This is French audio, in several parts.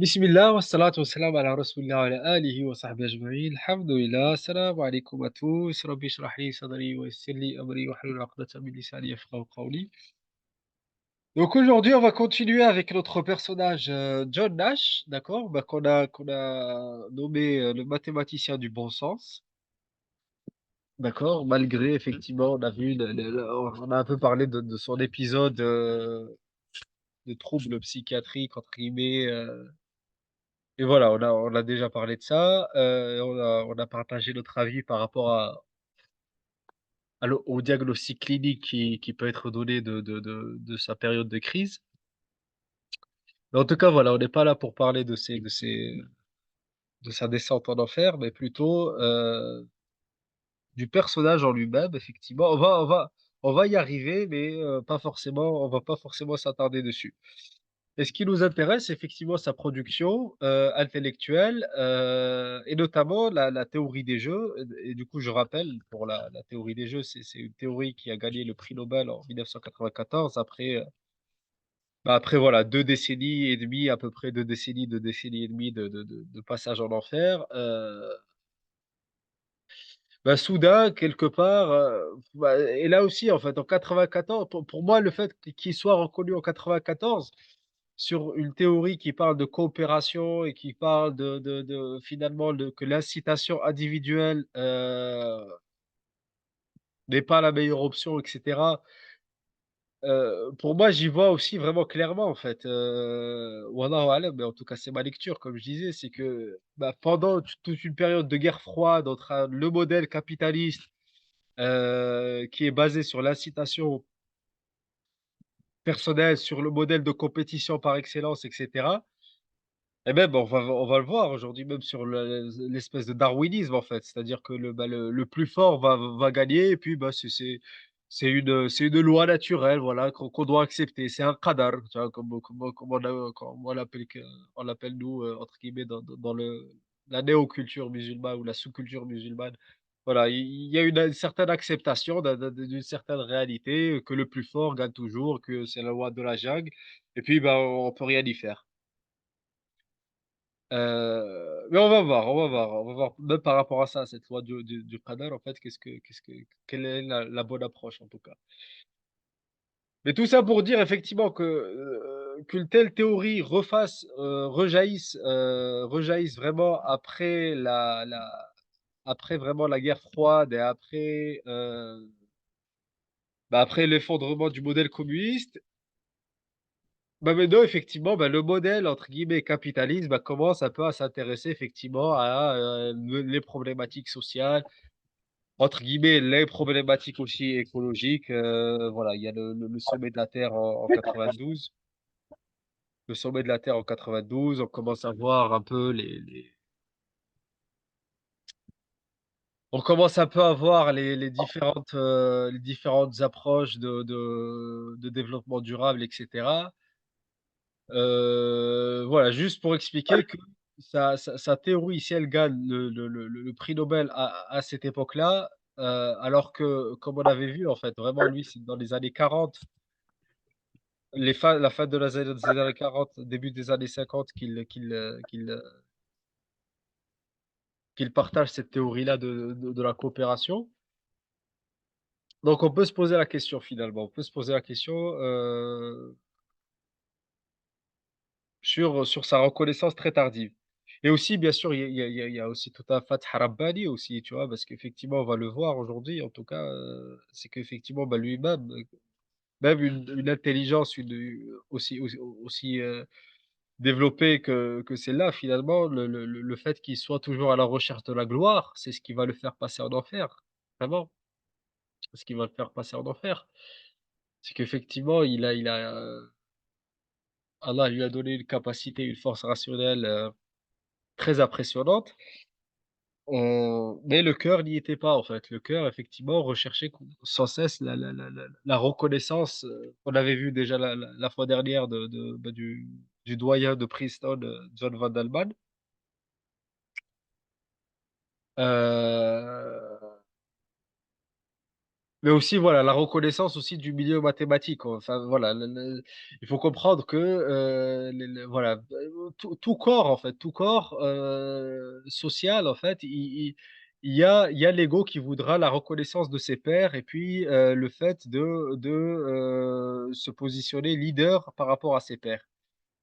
بسم الله والصلاة والسلام على رسول الله وعلى آله وصحبه أجمعين الحمد لله السلام عليكم à tous ربي اشرح لي صدري ويسر لي أمري واحلل عقدة من لساني يفقهوا قولي. Donc aujourd'hui, on va continuer avec notre personnage John Nash, d'accord, qu'on a nommé le mathématicien du bon sens, d'accord, malgré effectivement, on a vu, on a un peu parlé de son épisode de troubles psychiatriques entre guillemets. Et voilà, on a déjà parlé de ça, on a partagé notre avis par rapport au diagnostic clinique qui peut être donné de sa période de crise. Mais en tout cas, voilà, on n'est pas là pour parler de sa descente en enfer, mais plutôt, du personnage en lui-même, effectivement. On va y arriver, mais pas forcément on va pas forcément s'attarder dessus. Et ce qui nous intéresse, c'est effectivement sa production, intellectuelle, et notamment la théorie des jeux et du coup, je rappelle pour la théorie des jeux, c'est une théorie qui a gagné le prix Nobel en 1994 après, après voilà 2 décennies et demie, à peu près 2 décennies et demie de passage en enfer, soudain quelque part, et là aussi en fait en 94 pour moi le fait qu'il soit reconnu en 94 sur une théorie qui parle de coopération et qui parle de finalement de que l'incitation individuelle, n'est pas la meilleure option et cetera. Pour moi, j'y vois aussi vraiment clairement en fait, wallahu a'lam, mais en tout cas, c'est ma lecture comme je disais, c'est que, pendant toute une période de guerre froide entre le modèle capitaliste, qui est basé sur l'incitation personnelle, sur le modèle de compétition par excellence et cetera. Et même, on va le voir aujourd'hui même sur l'espèce de darwinisme, en fait. C'est-à-dire que le plus fort va gagner et puis, c'est une loi naturelle, voilà, qu'on doit accepter. C'est un qadar, tu vois? Comme on l'appelle nous, entre guillemets dans la néoculture musulmane ou la sous-culture musulmane. Voilà, il y a une certaine acceptation d'une certaine réalité, que le plus fort gagne toujours, que c'est la loi de la jungle et puis, on peut rien y faire. Mais on va voir même par rapport à ça, cette loi du qadar en fait, quelle est la bonne approche en tout cas. Mais tout ça pour dire effectivement qu'une telle théorie rejaillisse vraiment après vraiment la guerre froide et après l'effondrement du modèle communiste. Maintenant effectivement, le modèle entre guillemets «capitaliste», commence un peu à s'intéresser effectivement à, les problématiques sociales, entre guillemets «les problématiques» aussi écologiques, voilà, il y a le sommet de la Terre en 92. Le sommet de la Terre en 92, on commence à voir un peu on commence un peu à voir les différentes approches de développement durable et cetera. Voilà, juste pour expliquer que sa théorie, si elle gagne le prix Nobel à cette époque-là, alors que comme on avait vu en fait, vraiment lui, c'est dans les années 40, la fin de des années 40, début des années 50 qu'il partage cette théorie-là de la coopération. Donc on peut se poser la question finalement, on peut se poser la question, sur sa reconnaissance très tardive. Et aussi, bien sûr, il y a aussi tout un Fath Rabbani aussi, tu vois? Parce qu'effectivement, on va le voir aujourd'hui, en tout cas, c'est qu'effectivement, lui-même, même une intelligence, aussi, développée que celle-là, finalement, le fait qu'il soit toujours à la recherche de la gloire, c'est ce qui va le faire passer en enfer, vraiment. C'est ce qui va le faire passer en enfer. C'est qu'effectivement, Allah lui a donné une capacité, une force rationnelle, très impressionnante. Mais le cœur n'y était pas, en fait. Le cœur, effectivement, recherchait sans cesse la reconnaissance, qu'on avait vu déjà la fois dernière du doyen de Princeton, John Vandalman. Heu Mais aussi, voilà, la reconnaissance aussi du milieu mathématique, quoi. Enfin, voilà, il faut comprendre que, voilà, tout corps, en fait, tout corps, social, en fait, il y a l'ego qui voudra la reconnaissance de ses pairs et puis, le fait de se positionner leader par rapport à ses pairs.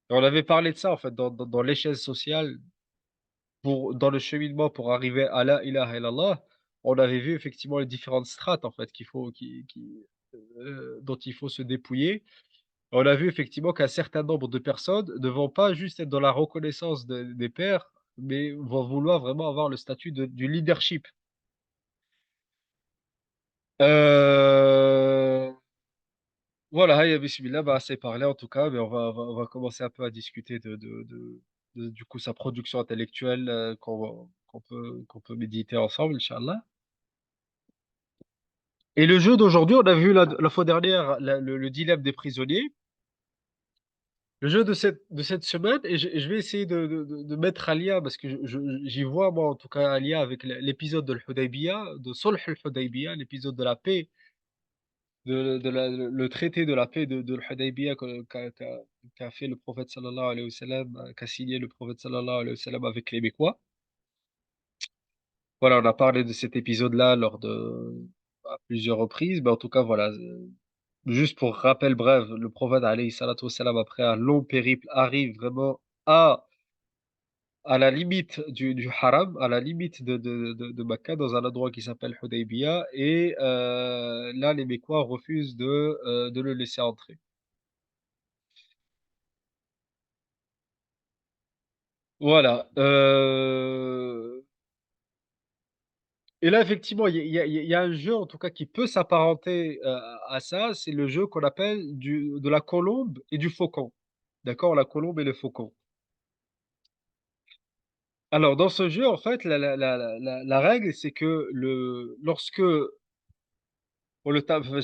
Et on avait parlé de ça, en fait, dans l'échelle sociale dans le cheminement pour arriver à la ilaha illallah, on avait vu effectivement les différentes strates en fait dont il faut se dépouiller. On a vu effectivement qu'un certain nombre de personnes ne vont pas juste être dans la reconnaissance des pairs, mais vont vouloir vraiment avoir le statut du leadership. Heu, voilà, hayya bismillah, bah, assez parlé en tout cas, mais on va commencer un peu à discuter du coup sa production intellectuelle, qu'on peut méditer ensemble, inch'Allah. Et le jeu d'aujourd'hui, on a vu la fois dernière le dilemme des prisonniers. Le jeu de cette semaine, et je vais essayer de mettre un lien parce que j'y vois, moi, en tout cas, un lien avec l'épisode de l'Hudaybiyah, de Sulh al-Hudaybiyah, l'épisode de la paix, le traité de la paix de l'Hudaybiyah qu'a fait le prophète sallallahu alayhi wa sallam, qu'a signé le prophète sallallahu alayhi wa sallam avec les Mécois. Voilà, on a parlé de cet épisode-là à plusieurs reprises, mais en tout cas, voilà. Juste pour rappel bref, le prophète alayhi salatu wassalam, après un long périple, arrive vraiment à la limite du haram, à la limite de Makka, dans un endroit qui s'appelle Hudaybiyah, et là, les Mécois refusent de le laisser entrer. Voilà. Et là, effectivement, il y a un jeu, en tout cas, qui peut s'apparenter à ça, c'est le jeu qu'on appelle de la colombe et du faucon. D'accord? La colombe et le faucon. Alors, dans ce jeu, en fait, la règle, c'est que lorsque on le tab enfin,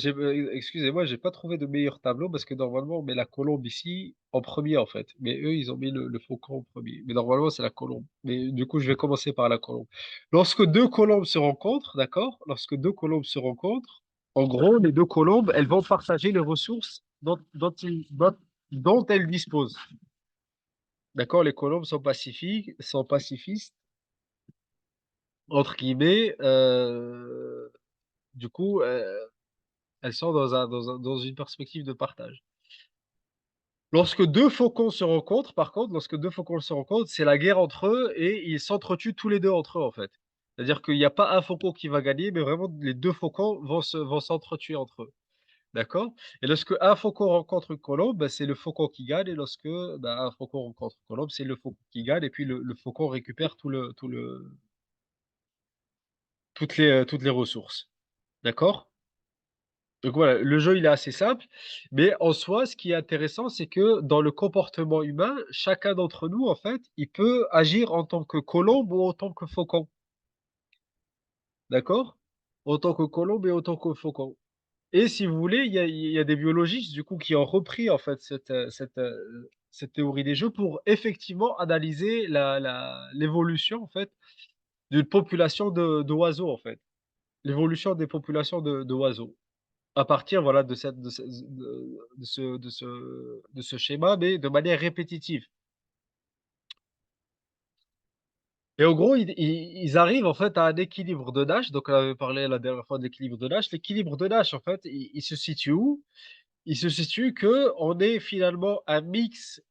excusez-moi, j'ai pas trouvé de meilleur tableau parce que normalement, on met la colombe ici en premier en fait. Mais eux, ils ont mis le faucon en premier. Mais normalement, c'est la colombe. Mais du coup, je vais commencer par la colombe. Lorsque 2 colombes se rencontrent, d'accord? Lorsque 2 colombes se rencontrent, en gros, les 2 colombes, elles vont partager les ressources dont elles disposent. D'accord? Les colombes sont pacifistes, entre guillemets, du coup, elles sont dans une perspective de partage. Lorsque 2 faucons se rencontrent, par contre, lorsque 2 faucons se rencontrent, c'est la guerre entre eux et ils s'entretuent tous les 2 entre eux, en fait. C'est-à-dire qu'il y a pas un faucon qui va gagner, mais vraiment les 2 faucons vont s'entretuer entre eux. D'accord? Et lorsque un faucon rencontre une colombe, bah, c'est le faucon qui gagne, et lorsque, bah, un faucon rencontre une colombe, c'est le faucon qui gagne, et puis le faucon récupère toutes les ressources. D'accord? Donc voilà, le jeu, il est assez simple, mais en soi, ce qui est intéressant, c'est que dans le comportement humain, chacun d'entre nous, en fait, il peut agir en tant que colombe ou en tant que faucon, d'accord? En tant que colombe et en tant que faucon. Et si vous voulez, il y a des biologistes, du coup, qui ont repris, en fait, cette théorie des jeux pour effectivement analyser l'évolution, en fait, d'une population d'oiseaux, en fait. L'évolution des populations d'oiseaux. À partir, voilà, de ce schéma, mais de manière répétitive. Et en gros, ils arrivent en fait à un équilibre de Nash. Donc on avait parlé la dernière fois de l'équilibre de Nash. L'équilibre de Nash, en fait, il se situe où? Il se situe qu'on est finalement un mix,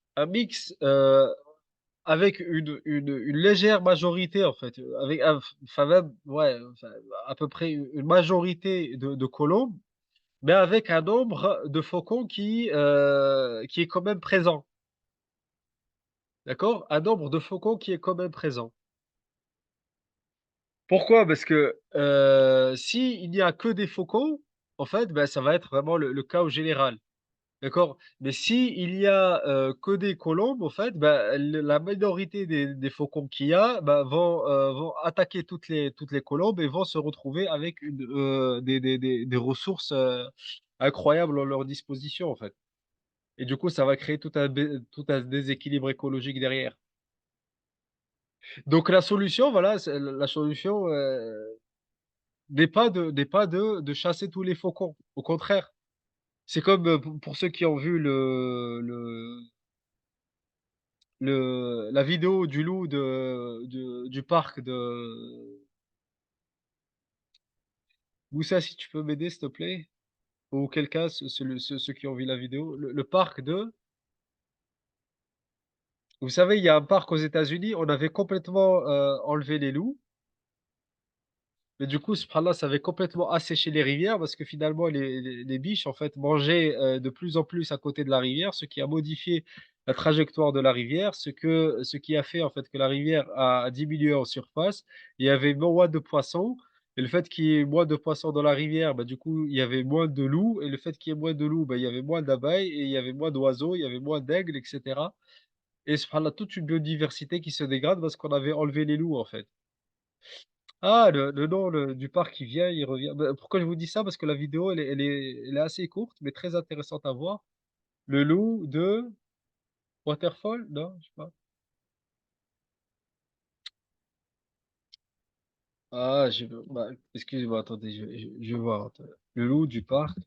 avec une légère majorité, en fait, avec enfin même, ouais, enfin, à peu près une majorité de colombes, mais avec un nombre de faucons qui est quand même présent, d'accord? Un nombre de faucons qui est quand même présent. Pourquoi? Parce que, s'il n'y a que des faucons, en fait, bah, ça va être vraiment le chaos général, d'accord? Mais s'il y a, que des colombes, en fait, bah, la minorité des faucons qu'il y a, bah, vont attaquer toutes les colombes et vont se retrouver avec des ressources, incroyables à leur disposition, en fait. Et du coup, ça va créer tout un déséquilibre écologique derrière. Donc la solution, voilà, c'est la solution, n'est pas de chasser tous les faucons. Au contraire, c'est comme pour ceux qui ont vu la vidéo du loup du parc de Moussa, si tu peux m'aider, s'il te plaît, ou quelqu'un, ceux qui ont vu la vidéo, le parc de, vous savez, il y a un parc aux États-Unis, on avait complètement enlevé les loups. Mais du coup, subhanallah, ça avait complètement asséché les rivières parce que finalement les biches, en fait, mangeaient, de plus en plus à côté de la rivière, ce qui a modifié la trajectoire de la rivière, ce qui a fait, en fait, que la rivière a diminué en surface. Il y avait moins de poissons et le fait qu'il y ait moins de poissons dans la rivière, bah, du coup, il y avait moins de loups et le fait qu'il y ait moins de loups, bah, il y avait moins d'abeilles et il y avait moins d'oiseaux, il y avait moins d'aigles et cetera et subhanallah, toute une biodiversité qui se dégrade parce qu'on avait enlevé les loups, en fait. Ah, le nom du parc, il vient, il revient. Bah, pourquoi je vous dis ça? Parce que la vidéo, elle est assez courte, mais très intéressante à voir. Le loup de Waterfall? Non, je sais pas. Ah, bah, excusez-moi, attendez, je vais voir. Attends. Le loup du parc.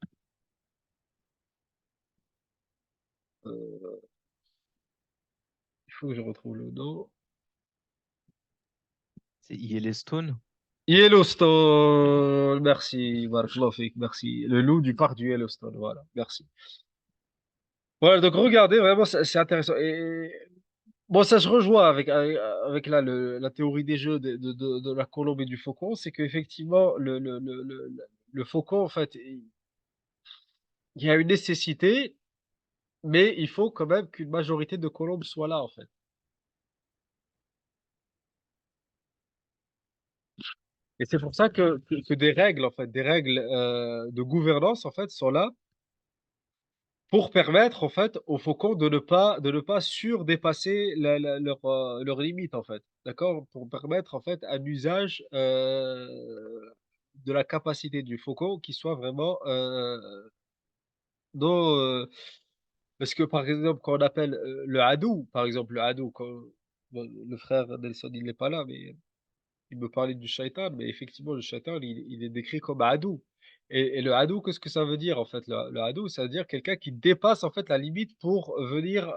euh, il faut que je retrouve le nom. C'est Yellowstone. Yellowstone. Merci, barakallahu fik, merci. Le loup du parc du Yellowstone, voilà, merci. Voilà, donc regardez, vraiment, c'est intéressant. Et bon, ça se rejoint avec là, la théorie des jeux de la colombe et du faucon, c'est qu'effectivement, le faucon, en fait, il y a une nécessité, mais il faut quand même qu'une majorité de colombes soient là, en fait. Et c'est pour ça que des règles, en fait, des règles de gouvernance, en fait, sont là pour permettre, en fait, aux faucons de ne pas surdépasser leurs limites, en fait. D'accord? Pour permettre, en fait, un usage de la capacité du faucon qui soit vraiment dans. Parce que, par exemple, quand on appelle le hadou, par exemple, le hadou, bon, le frère Nelson, il n'est pas là, mais il me parlait du shaitan, mais effectivement, le shaitan, il est décrit comme hadou. Et le hadou, qu'est-ce que ça veut dire en fait? Le hadou, ça veut dire quelqu'un qui dépasse en fait la limite pour venir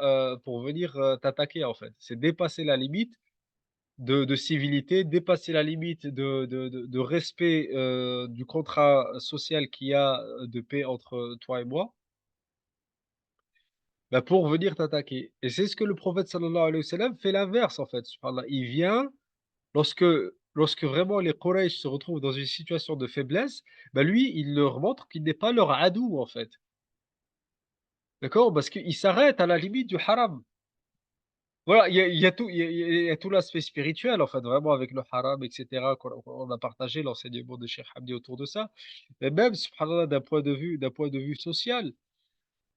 t'attaquer en fait. C'est dépasser la limite de civilité, dépasser la limite de respect du contrat social qu'il y a de paix entre toi et moi, bah, pour venir t'attaquer. Et c'est ce que le prophète sallallahu alayhi wa sallam fait l'inverse en fait. Subhanallah. Il vient lorsque lorsque vraiment les Quraysh se retrouvent dans une situation de faiblesse, bah, lui, il leur montre qu'il n'est pas leur adou, en fait. D'accord? Parce qu'il s'arrête à la limite du haram. Voilà, il y a tout l'aspect spirituel, en fait, vraiment avec le haram et cetera, qu'on a partagé l'enseignement de Cheikh Hamdi autour de ça. Mais même, subhanallah, d'un point de vue social,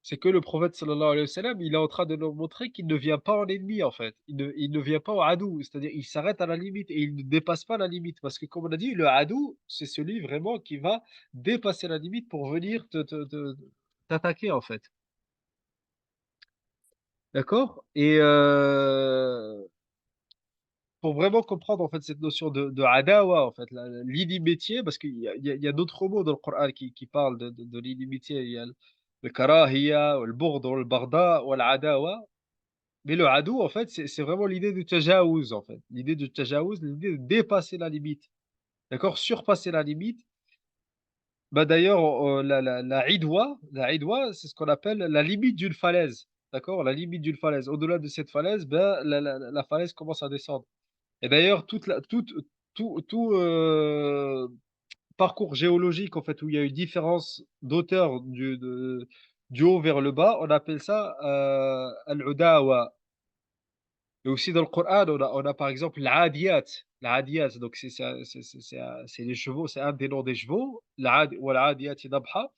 c'est que le prophète sallallahu alayhi wa sallam, il est en train de nous montrer qu'il ne vient pas en ennemi, en fait. Il ne vient pas en adou, c'est-à-dire il s'arrête à la limite et il ne dépasse pas la limite. Parce que comme on a dit, le adou, c'est celui vraiment qui va dépasser la limite pour venir t'attaquer, en fait. D'accord? Et pour vraiment comprendre en fait cette notion de adawa, en fait, l'inimitié, parce qu'il y a d'autres mots dans le Coran qui parlent de l'inimitié. Il y a le karahiya, le bourd, le barda, ou l'adawa. Mais le adou, en fait, c'est vraiment l'idée de tajaouz, en fait. L'idée de tajaouz, l'idée de dépasser la limite. D'accord? Surpasser la limite. Bah, d'ailleurs, la idwa, c'est ce qu'on appelle la limite d'une falaise. D'accord? La limite d'une falaise. Au-delà de cette falaise, ben, la falaise commence à descendre. Et d'ailleurs, tout parcours géologique, en fait, où il y a une différence d'auteur du haut vers le bas, on appelle ça al-udawa. Et aussi dans le Coran, on a par exemple l'adiyat. L'adiyat, donc c'est les chevaux, c'est un des noms des chevaux. L'ad ou l'adiyat dabha.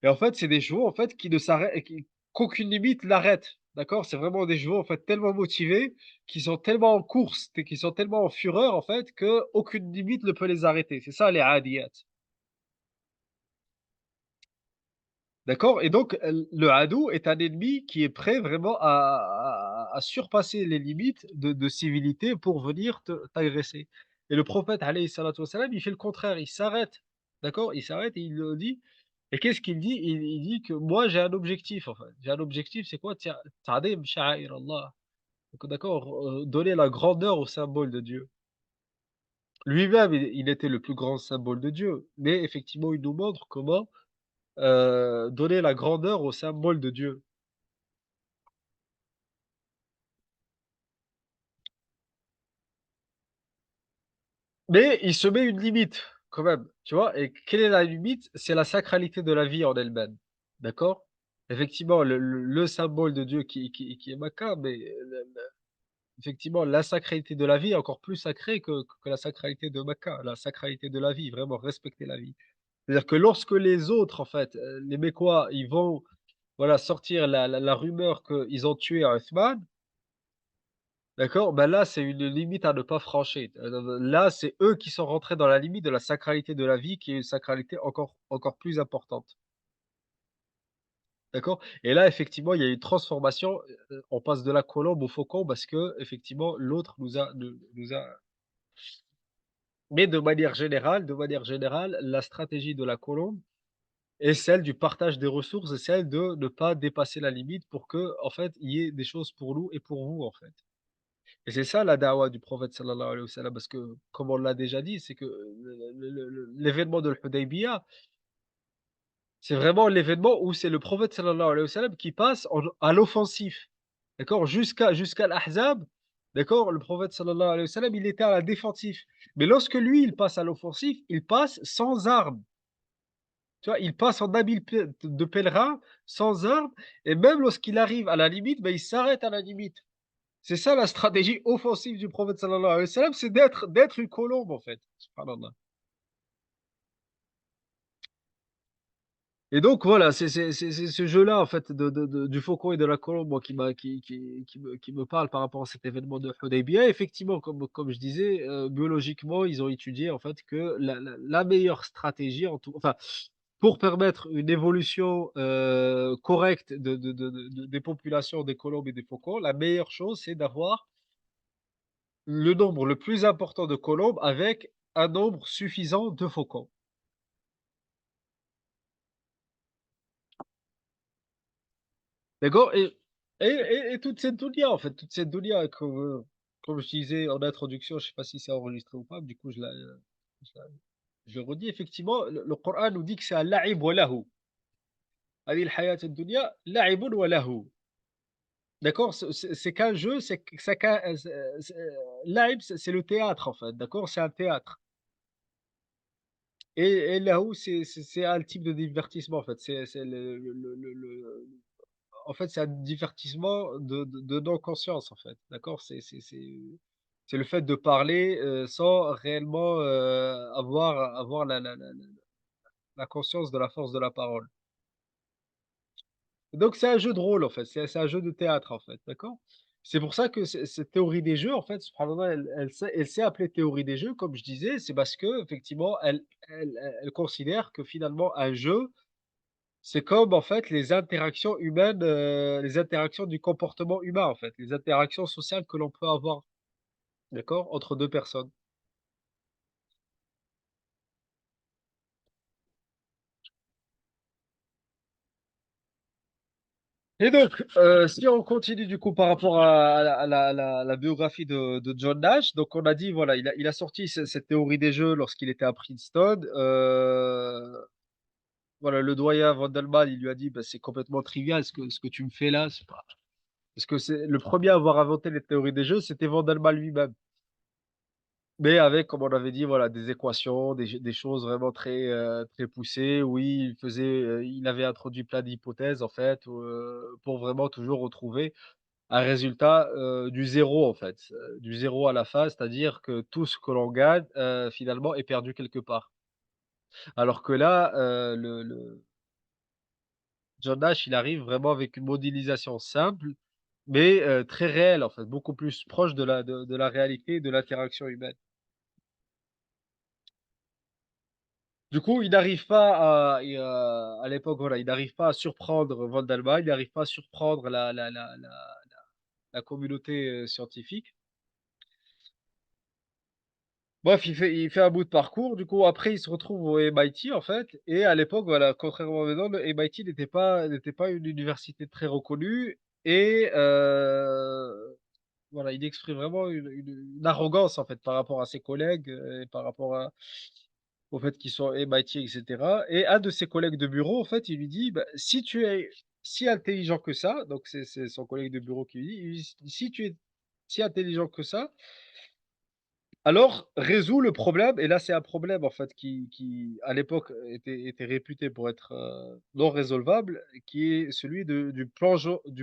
Et en fait, c'est des chevaux en fait qui ne s'arrêtent, qu'aucune limite l'arrête. D'accord? C'est vraiment des chevaux en fait tellement motivés, qui sont tellement en course, qui sont tellement en fureur en fait, qu'aucune limite ne peut les arrêter. C'est ça les adiyat. D'accord? Et donc, le ado est un ennemi qui est prêt vraiment à surpasser les limites de civilité pour venir t'agresser. Et le prophète alayhi salatu wa salam, il fait le contraire, il s'arrête, d'accord? Il s'arrête et il le dit et qu'est-ce qu'il dit? Il dit que: «Moi, j'ai un objectif, en fait. J'ai un objectif, c'est quoi? Ta'dhim sha'air Allah». Donc d'accord, donner la grandeur au symbole de Dieu. Lui-même, il était le plus grand symbole de Dieu, mais effectivement, il nous montre comment, donner la grandeur au symbole de Dieu. Mais il se met une limite quand même, tu vois? Et quelle est la limite? C'est la sacralité de la vie en elle-même, d'accord? Effectivement, le symbole de Dieu qui est Makkah, mais effectivement, la sacralité de la vie est encore plus sacrée que la sacralité de Makkah, la sacralité de la vie, vraiment respecter la vie. C'est-à-dire que lorsque les autres, en fait, les Mécois, ils vont, voilà, sortir la rumeur qu'ils ont tué Uthman, d'accord? Ben là, c'est une limite à ne pas franchir. Là, c'est eux qui sont rentrés dans la limite de la sacralité de la vie, qui est une sacralité encore plus importante, d'accord? Et là, effectivement, il y a une transformation, on passe de la colombe au faucon parce que effectivement l'autre nous a mais de manière générale, la stratégie de la colombe est celle du partage des ressources et celle de ne pas dépasser la limite pour que, en fait, il y ait des choses pour nous et pour vous, en fait. Et c'est ça la dawa du prophète sallallahu alayhi wa sallam, parce que, comme on l'a déjà dit, c'est que l'événement de l'Hudaybiyah, c'est vraiment l'événement où c'est le prophète sallallahu alayhi wa sallam qui passe à l'offensif. D'accord? Jusqu'à l'Ahzab, d'accord? Le prophète sallallahu alayhi wa sallam, il était à la défensive. Mais lorsque lui, il passe à l'offensif, il passe sans armes. Tu vois? Il passe en habit de pèlerin, sans armes, et même lorsqu'il arrive à la limite, ben, il s'arrête à la limite. C'est ça la stratégie offensive du prophète sallallahu alayhi wa sallam, c'est d'être une colombe, en fait. Subhanallah. Et donc voilà, c'est ce jeu-là, en fait, du faucon et de la colombe, moi, qui me parle par rapport à cet événement de Hudaybiyah. Effectivement, comme je disais, biologiquement, ils ont étudié, en fait, que la meilleure stratégie, enfin, pour permettre une évolution, correcte des populations des colombes et des faucons, la meilleure chose, c'est d'avoir le nombre le plus important de colombes avec un nombre suffisant de faucons. D'accord? Et toute cette dounia, en fait, toute cette dounia comme je disais en introduction, je sais pas si c'est enregistré ou pas, du coup je la je le redis effectivement, le Coran nous dit que c'est un la'ib wa lahu. هذه الحياة الدنيا لعب وله. D'accord? C'est qu'un jeu, c'est qu'un, la'ib, c'est le théâtre, en fait, d'accord? C'est un théâtre et lahu, c'est un type de divertissement, en fait. C'est en fait, c'est un divertissement de non-conscience, en fait, d'accord? C'est le fait de parler, sans réellement, avoir la conscience de la force de la parole. Donc c'est un jeu de rôle, en fait, c'est un jeu de théâtre, en fait, d'accord? C'est pour ça que cette théorie des jeux, en fait, subhanallah, elle s'est appelée théorie des jeux, comme je disais, c'est parce qu'effectivement, elle considère que finalement un jeu, c'est comme, en fait, les interactions humaines, les interactions du comportement humain, en fait, les interactions sociales que l'on peut avoir, d'accord? Entre 2 personnes. Et donc, si on continue du coup par rapport à la biographie de John Nash, donc on a dit voilà, il a sorti cette théorie des jeux lorsqu'il était à Princeton. Voilà, le doyen Vandelman, il lui a dit: «Bah, c'est complètement trivial ce que tu me fais là, c'est pas» parce que c'est le premier à avoir inventé les théories des jeux, c'était Vandelman lui-même. Mais avec, comme on avait dit, voilà, des équations, des choses vraiment très poussées. Oui, il avait introduit plein d'hypothèses en fait, pour vraiment toujours retrouver un résultat, du zéro en fait, du zéro à la fin, c'est-à-dire que tout ce que l'on gagne, finalement est perdu quelque part. Alors que là, le John Nash, il arrive vraiment avec une modélisation simple, mais, très réelle en fait, beaucoup plus proche de la réalité et de l'interaction humaine. Du coup, il n'arrive pas à l'époque, voilà, il n'arrive pas à surprendre Von Dalma, il n'arrive pas à surprendre la communauté, scientifique. Bref, il fait un bout de parcours, du coup, après, il se retrouve au MIT, en fait, et à l'époque, voilà, contrairement à maintenant, le MIT n'était pas une université très reconnue et voilà, il exprime vraiment une arrogance, en fait, par rapport à ses collègues, et par rapport au fait qu'ils sont MIT et cetera, et un de ses collègues de bureau, en fait, il lui dit: «Bah, si tu es si intelligent que ça», donc c'est son collègue de bureau qui lui dit: «Si tu es si intelligent que ça, alors résous le problème», et là, c'est un problème, en fait, qui à l'époque était réputé pour être, non résolvable, qui est celui du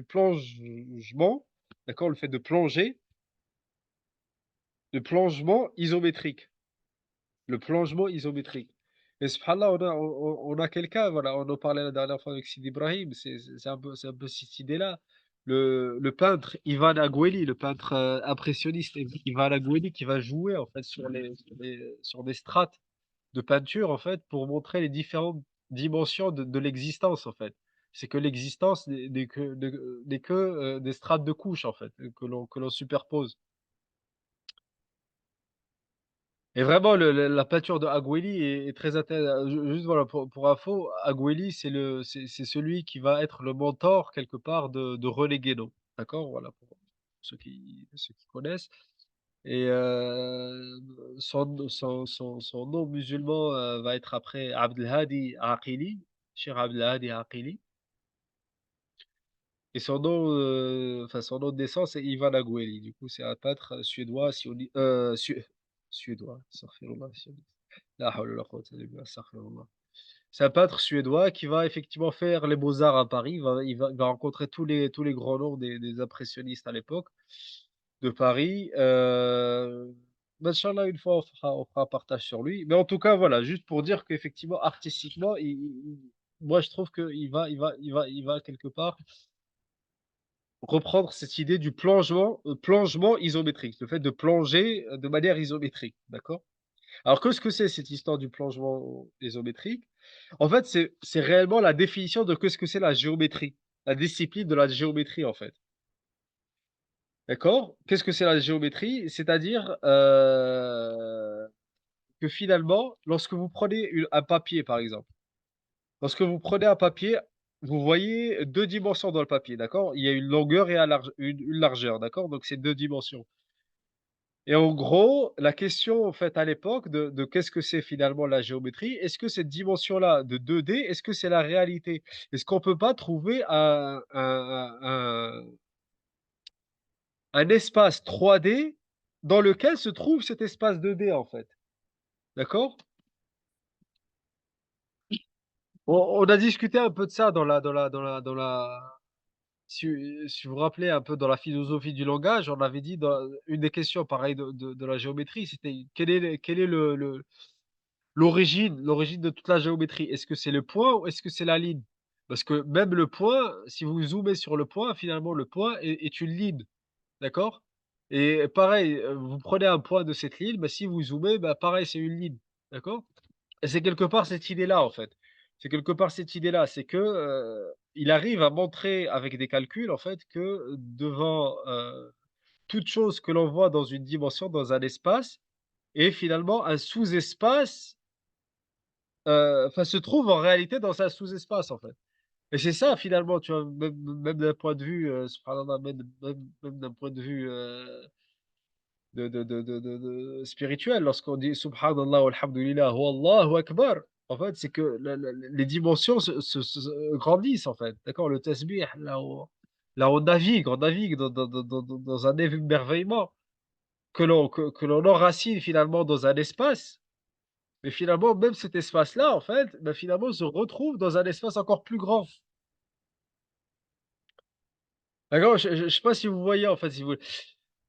plongement, d'accord? Le fait de plongement isométrique. Le plongement isométrique, et subhanallah, on a quelqu'un, voilà, on en parlait la dernière fois avec Sidi Ibrahim, c'est un peu cette idée-là. Le peintre Ivan Agueli, le peintre, impressionniste Ivan Agueli, qui va jouer, en fait, sur des strates de peinture, en fait, pour montrer les différentes dimensions de l'existence, en fait. C'est que l'existence n'est que, des strates de couches, en fait, que l'on superpose. Et vraiment, la peinture de Agueli est très juste, voilà, pour info, Agueli, c'est celui qui va être le mentor quelque part de René Guénon. D'accord? Voilà, pour ceux qui connaissent, et son nom musulman, va être après Abdelhadi Aqili, Cheikh Abdelhadi Aqili, et son nom de naissance est Ivan Agueli. Du coup, c'est un peintre suédois, suédois, astaghfirullah, la hawla wa la quwwata illa billah, astaghfirullah. C'est un peintre suédois qui va effectivement faire les beaux-arts à Paris. Il va rencontrer tous les grands noms des impressionnistes à l'époque de Paris. Inch'Allah, une fois, on fera un partage sur lui. Mais en tout cas, voilà, juste pour dire qu'effectivement, artistiquement, moi, je trouve qu'il va quelque part reprendre cette idée du plongement isométrique, le fait de plonger, de manière isométrique, d'accord? Alors, qu'est-ce que c'est cette histoire du plongement isométrique? En fait, c'est réellement la définition de qu'est-ce que c'est la géométrie, la discipline de la géométrie, en fait. D'accord? Qu'est-ce que c'est la géométrie? C'est-à-dire, que finalement, lorsque vous prenez un papier, par exemple, lorsque vous prenez un papier, vous voyez 2 dimensions dans le papier, d'accord? Il y a une longueur et une largeur, d'accord? Donc c'est 2 dimensions. Et en gros, la question, en fait, à l'époque, de qu'est-ce que c'est finalement la géométrie? Est-ce que cette dimension-là de 2D, est-ce que c'est la réalité? Est-ce qu'on peut pas trouver un espace 3D dans lequel se trouve cet espace 2D, en fait? D'accord? On a discuté un peu de ça si vous vous rappelez un peu dans la philosophie du langage, on avait dit, dans une des questions pareil de la géométrie, c'était quel est l'origine de toute la géométrie? Est-ce que c'est le point ou est-ce que c'est la ligne? Parce que même le point, si vous zoomez sur le point, finalement le point est une ligne, d'accord? Et pareil, vous prenez un point de cette ligne, bah, si vous zoomez, bah, pareil, c'est une ligne, d'accord? Et c'est quelque part cette idée-là, en fait. C'est quelque part cette idée-là, c'est que, il arrive à montrer avec des calculs, en fait, que devant, toute chose que l'on voit dans une dimension, dans un espace, est finalement un sous-espace, enfin, se trouve en réalité dans un sous-espace, en fait. Et c'est ça finalement, tu vois? Même d'un point de vue, subhanallah, même d'un point de vue, de spirituel, lorsqu'on dit: «Subhanallah walhamdulillah wallahu akbar», en fait, c'est que les dimensions se grandissent, en fait, d'accord? Le tasbih, là on navigue dans un émerveillement que l'on enracine finalement dans un espace, mais finalement, même cet espace-là, en fait, bah, finalement, se retrouve dans un espace encore plus grand. D'accord? Je sais pas si vous voyez, en fait, si vous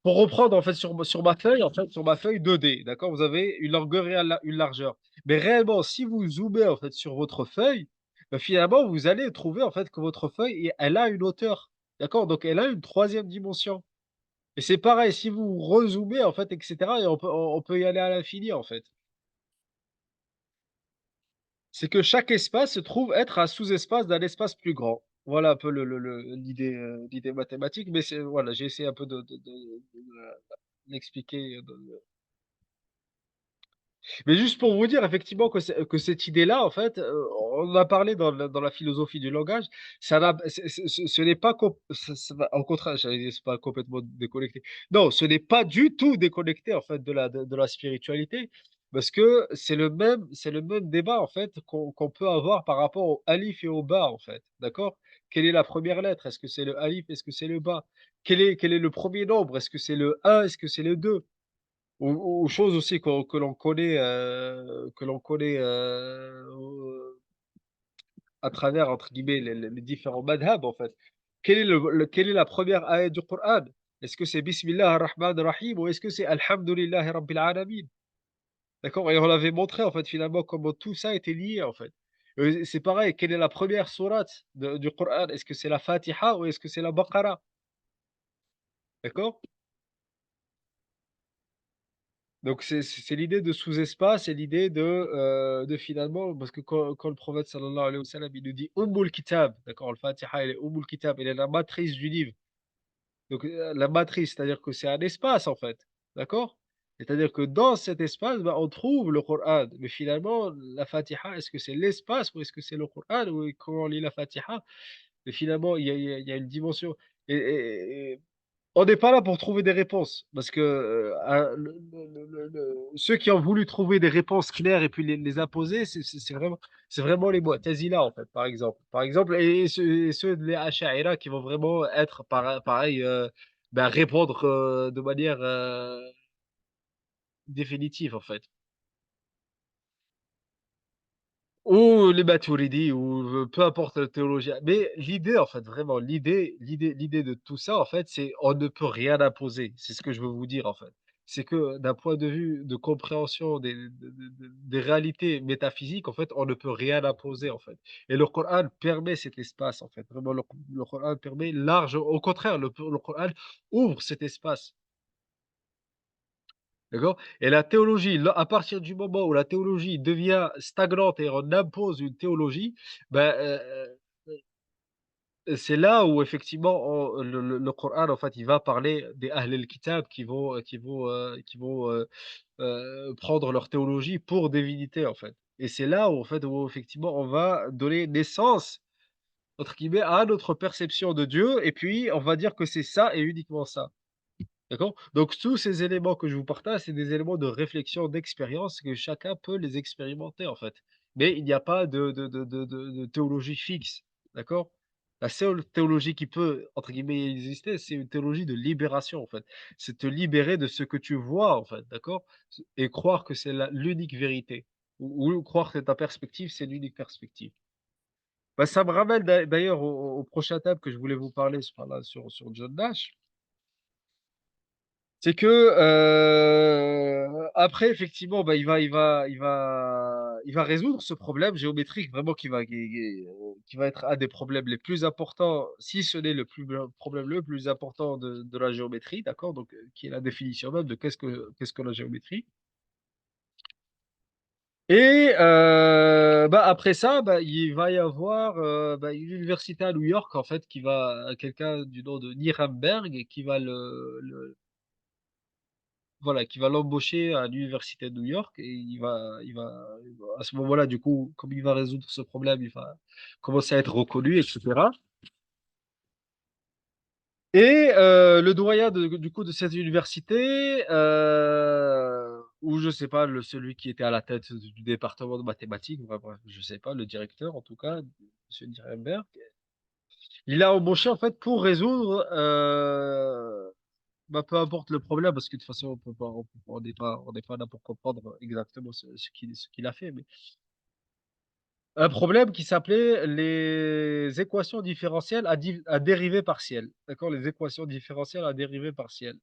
pour reprendre, en fait, sur ma feuille, en fait, sur ma feuille 2D, d'accord? Vous avez une longueur et une largeur. Mais réellement, si vous zoomez, en fait, sur votre feuille, bah, finalement, vous allez trouver, en fait, que votre feuille, elle a une hauteur, d'accord? Donc elle a une troisième dimension, et c'est pareil, si vous rezoomez, en fait, et cetera, et on peut y aller à l'infini, en fait. C'est que chaque espace se trouve être un sous-espace d'un espace plus grand. Voilà un peu l'idée mathématique, mais c'est voilà, j'ai essayé un peu de l'expliquer, Mais juste pour vous dire effectivement que cette idée-là, en fait, on en a parlé dans la philosophie du langage, ça n'a ce n'est pas ça va au contraire, j'allais dire, c'est pas complètement déconnecté. Non, ce n'est pas du tout déconnecté, en fait, de la spiritualité, parce que c'est le même débat, en fait, qu'on peut avoir par rapport au alif et au ba, en fait, d'accord? Quelle est la première lettre? Est-ce que c'est le alif? Est-ce que c'est le ba? Quel est le premier nombre? Est-ce que c'est le un? Est-ce que c'est le 2? Ou chose aussi que l'on connaît, à travers entre guillemets les différents madhab en fait. Quelle est la première ayat du Coran? Est-ce que c'est Bismillah ar-Rahman ar-Rahim ou est-ce que c'est Alhamdulillahi Rabbil Alamin? D'accord? Et on avait montré en fait finalement comment tout ça était lié en fait. C'est pareil, quelle est la première sourate du Coran? Est-ce que c'est la Fatiha ou est-ce que c'est la Baqara? D'accord? Donc c'est l'idée de sous-espace et l'idée de finalement parce que quand le prophète sallallahu alayhi wa sallam, il nous dit: «Ummul kitab», d'accord? Le Fatiha, elle est Ummul kitab, elle est la matrice du livre. Donc, la matrice, c'est-à-dire que c'est un espace en fait, d'accord? C'est-à-dire que dans cet espace, bah, on trouve le Coran. Mais finalement, la Fatiha, est-ce que c'est l'espace ou est-ce que c'est le Coran? Ou quand on lit la Fatiha, mais finalement, il y a une dimension et on n'est pas là pour trouver des réponses parce que, ceux qui ont voulu trouver des réponses claires et puis les imposer, c'est vraiment les Mu'tazila, en fait, par exemple. Par exemple et ceux les Asha'ira qui vont vraiment être pareil, bah, répondre, de manière, définitive, en fait. Ou les Maturidis ou peu importe la théologie. Mais l'idée, en fait, vraiment, l'idée de tout ça, en fait, c'est on ne peut rien imposer. C'est ce que je veux vous dire, en fait. C'est que d'un point de vue de compréhension des réalités métaphysiques, en fait, on ne peut rien imposer, en fait. Et le Coran permet cet espace, en fait. Vraiment, le Coran permet large au contraire, le Coran ouvre cet espace. D'accord? Et la théologie, là, à partir du moment où la théologie devient stagnante et on impose une théologie, ben, c'est là où effectivement le Coran, en fait, il va parler des Ahl el-Kitab qui vont prendre leur théologie pour divinité, en fait. Et c'est là où, en fait, où effectivement on va donner naissance, entre guillemets, à notre perception de Dieu et puis on va dire que c'est ça et uniquement ça. D'accord? Donc tous ces éléments que je vous partage, c'est des éléments de réflexion, d'expérience que chacun peut les expérimenter, en fait. Mais il n'y a pas de théologie fixe, d'accord? La seule théologie qui peut, entre guillemets, exister, c'est une théologie de libération, en fait. C'est te libérer de ce que tu vois, en fait, d'accord? Et croire que c'est l'unique vérité ou croire que ta perspective, c'est l'unique perspective. Bah, ça me ramène d'ailleurs au prochain thème que je voulais vous parler sur John Nash. C'est que, après effectivement, bah, il va résoudre ce problème géométrique vraiment qui va être un des problèmes les plus importants, si ce n'est le problème le plus important de la géométrie, d'accord? Donc, qui est la définition même de qu'est-ce que la géométrie et bah, après ça, bah, il va y avoir, bah, une université à New York en fait qui va quelqu'un du nom de Nirenberg qui va voilà, qui va l'embaucher à l'université de New York et à ce moment-là, du coup, comme il va résoudre ce problème, il va commencer à être reconnu et cetera et le doyen du coup de cette université, ou je sais pas, celui qui était à la tête du département de mathématiques, bref, je sais pas, le directeur en tout cas, monsieur Nirenberg, il l'a embauché en fait pour résoudre, bah, peu importe le problème, parce que de toute façon, on n'est pas là pour comprendre exactement ce qu'il a fait, mais un problème qui s'appelait les équations différentielles à dérivée partielle. D'accord? Les équations différentielles à dérivée partielle.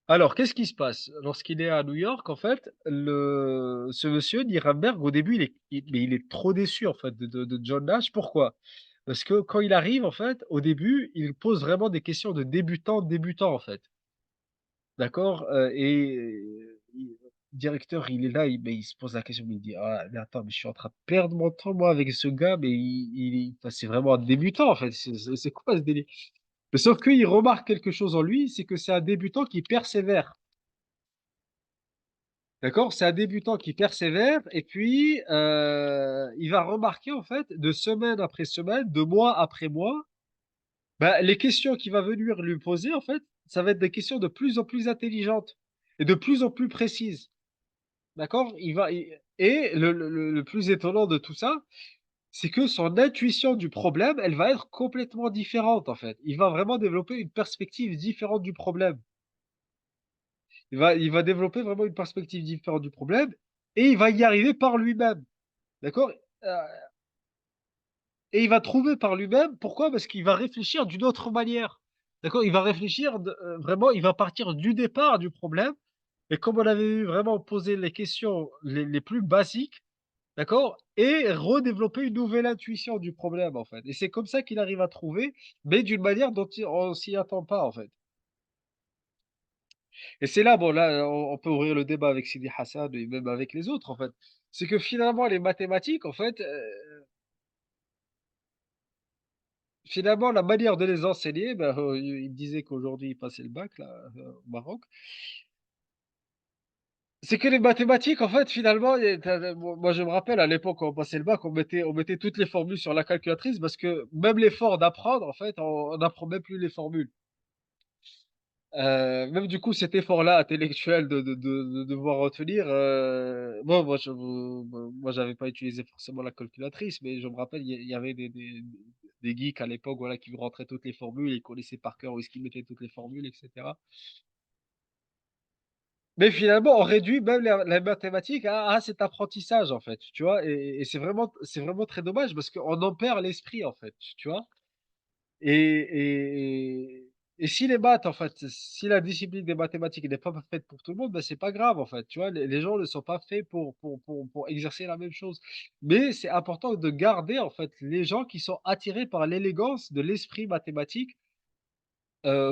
Alors, qu'est-ce qui se passe? Lorsqu'il est à New York, en fait, ce monsieur Nirenberg, au début, mais il est trop déçu, en fait, de John Nash. Pourquoi? Parce que quand il arrive, en fait, au début, il pose vraiment des questions de débutant, en fait. D'accord, il directeur, il est là, il se pose la question, mais il dit: «Ah mais attends, mais je suis en train de perdre mon temps moi avec ce gars, mais enfin, c'est vraiment un débutant en fait, c'est quoi ce délire?» Mais sauf qu'il remarque quelque chose en lui, c'est que c'est un débutant qui persévère. D'accord? C'est un débutant qui persévère et puis, il va remarquer en fait de semaine après semaine, de mois après mois, bah, les questions qu'il va venir lui poser en fait, ça va être des questions de plus en plus intelligentes et de plus en plus précises. D'accord? Il va et le plus étonnant de tout ça, c'est que son intuition du problème, elle va être complètement différente, en fait. Il va vraiment développer une perspective différente du problème. Il va développer vraiment une perspective différente du problème et il va y arriver par lui-même, d'accord? Heu et il va trouver par lui-même. Pourquoi? Parce qu'il va réfléchir d'une autre manière, d'accord? Il va réfléchir vraiment, il va partir du départ du problème et comme on avait eu vraiment posé les questions les plus basiques. D'accord? Et redévelopper une nouvelle intuition du problème, en fait. Et c'est comme ça qu'il arrive à trouver, mais d'une manière dont on s'y attend pas, en fait. Et c'est là, bon, là, on peut ouvrir le débat avec Sidi Hassan et même avec les autres, en fait. C'est que finalement, les mathématiques, en fait, finalement, la manière de les enseigner, ben, il me disait qu'aujourd'hui, il passait le bac, là, au Maroc. C'est que les mathématiques, en fait, finalement, il y a moi, je me rappelle à l'époque, quand on passait le bac, on mettait toutes les formules sur la calculatrice parce que même l'effort d'apprendre, en fait, on n'apprend même plus les formules. Même du coup, cet effort-là intellectuel de devoir retenir, bon, moi, j'avais pas utilisé forcément la calculatrice, mais je me rappelle, il y avait des geeks à l'époque, voilà, qui rentraient toutes les formules, ils connaissaient par cœur où est-ce qu'ils mettaient toutes les formules et cetera. Mais finalement, on réduit même la mathématique à cet apprentissage, en fait, tu vois? Et c'est vraiment très dommage parce qu'on en perd l'esprit, en fait, tu vois? Et si les maths, en fait, si la discipline des mathématiques n'est pas faite pour tout le monde, ben c'est pas grave, en fait, tu vois? Les gens ne sont pas faits pour exercer la même chose. Mais c'est important de garder, en fait, les gens qui sont attirés par l'élégance de l'esprit mathématique,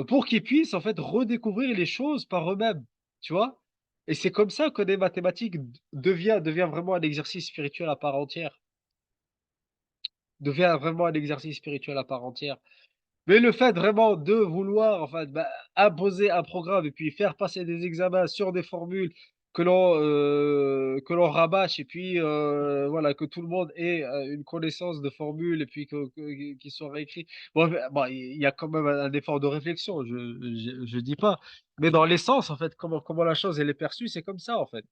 pour qu'ils puissent, en fait, redécouvrir les choses par eux-mêmes, tu vois? Et c'est comme ça que les mathématiques devient vraiment un exercice spirituel à part entière, devient vraiment un exercice spirituel à part entière. Mais le fait vraiment de vouloir, enfin, bah, imposer un programme et puis faire passer des examens sur des formules que l'on rabâche et puis, voilà, que tout le monde ait, une connaissance de formules et puis qu'ils soient réécrits. Bon, il y a quand même un effort de réflexion, je dis pas. Mais dans l'essence, en fait, comment la chose elle est perçue, c'est comme ça, en fait.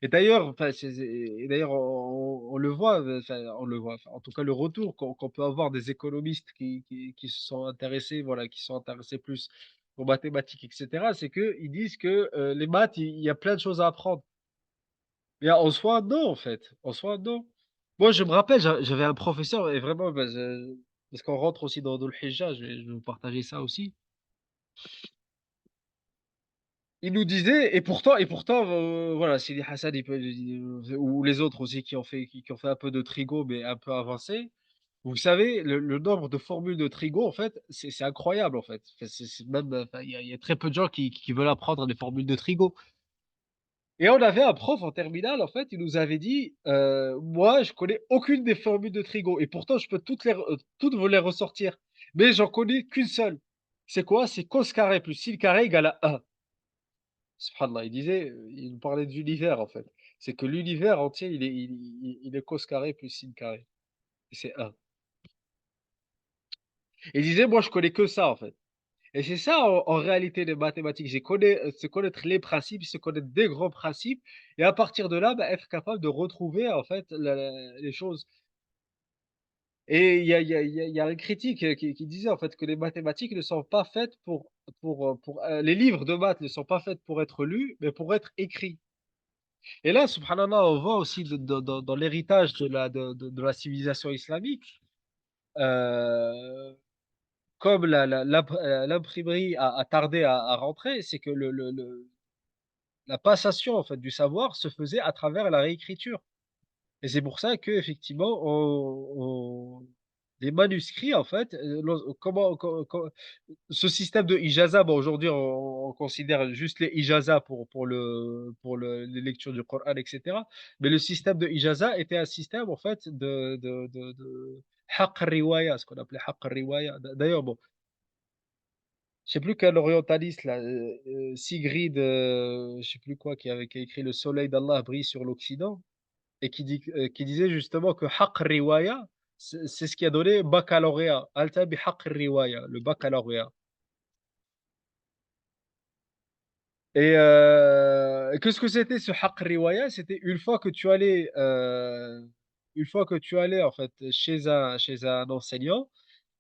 Et d'ailleurs, enfin, et d'ailleurs, on le voit, enfin, on le voit, enfin, en tout cas, le retour qu'on peut avoir des économistes qui se sont intéressés, voilà, qui sont intéressés plus aux mathématiques et cetera, c'est qu'ils disent que, les maths, il y a plein de choses à apprendre. Mais en soi, non, en fait, en soi, non. Moi, je me rappelle, j'avais un professeur et vraiment, bah, parce qu'on rentre aussi dans le Hijja, je vais vous partager ça aussi. Il nous disait et pourtant, voilà, Sidi Hassan, ou les autres aussi qui ont fait un peu de trigo, mais un peu avancé. Vous savez, le nombre de formules de trigo, en fait, c'est incroyable, en fait. Enfin, c'est même, enfin, il y a très peu de gens qui veulent apprendre les formules de trigo et on avait un prof en terminale, en fait, il nous avait dit: «Moi, je connais aucune des formules de trigo et pourtant je peux toutes vous les ressortir, mais j'en connais qu'une seule. C'est quoi? C'est cos carré plus sin carré égale à 1». Subhanallah, il nous parlait de l'univers, en fait. C'est que l'univers entier, il est cos carré plus sin carré et c'est 1. Et il disait: «Moi, je connais que ça, en fait». Et c'est ça en réalité les mathématiques. C'est connaître les principes, c'est connaître des grands principes et à partir de là, bah, être capable de retrouver en fait les choses. Et il y a un critique, qui disait en fait que les mathématiques ne sont pas faites les livres de maths ne sont pas faites pour être lus, mais pour être écrits. Et là, subhanallah, on voit aussi dans l'héritage de la civilisation islamique, heu, comme l'imprimerie a tardé à rentrer, c'est que la passation, en fait, du savoir se faisait à travers la réécriture et c'est pour ça qu'effectivement les manuscrits, en fait, comment ce système de ijaza, bon, aujourd'hui, on considère juste les ijazas pour les lectures du Coran et cetera, mais le système de ijaza était un système, en fait, de haqq riwaya, ce qu'on appelait haqq riwaya. D'ailleurs, bon, je sais plus quel orientaliste là, Sigrid, je sais plus quoi, qui a écrit Le soleil d'Allah brille sur l'Occident et qui disait justement que haqq riwaya, c'est ce qui a donné baccalauréat. Alta bi haqq riwaya, le baccalauréat. Et qu'est-ce que c'était ce haqq riwaya? C'était une fois que tu allais en fait chez un enseignant,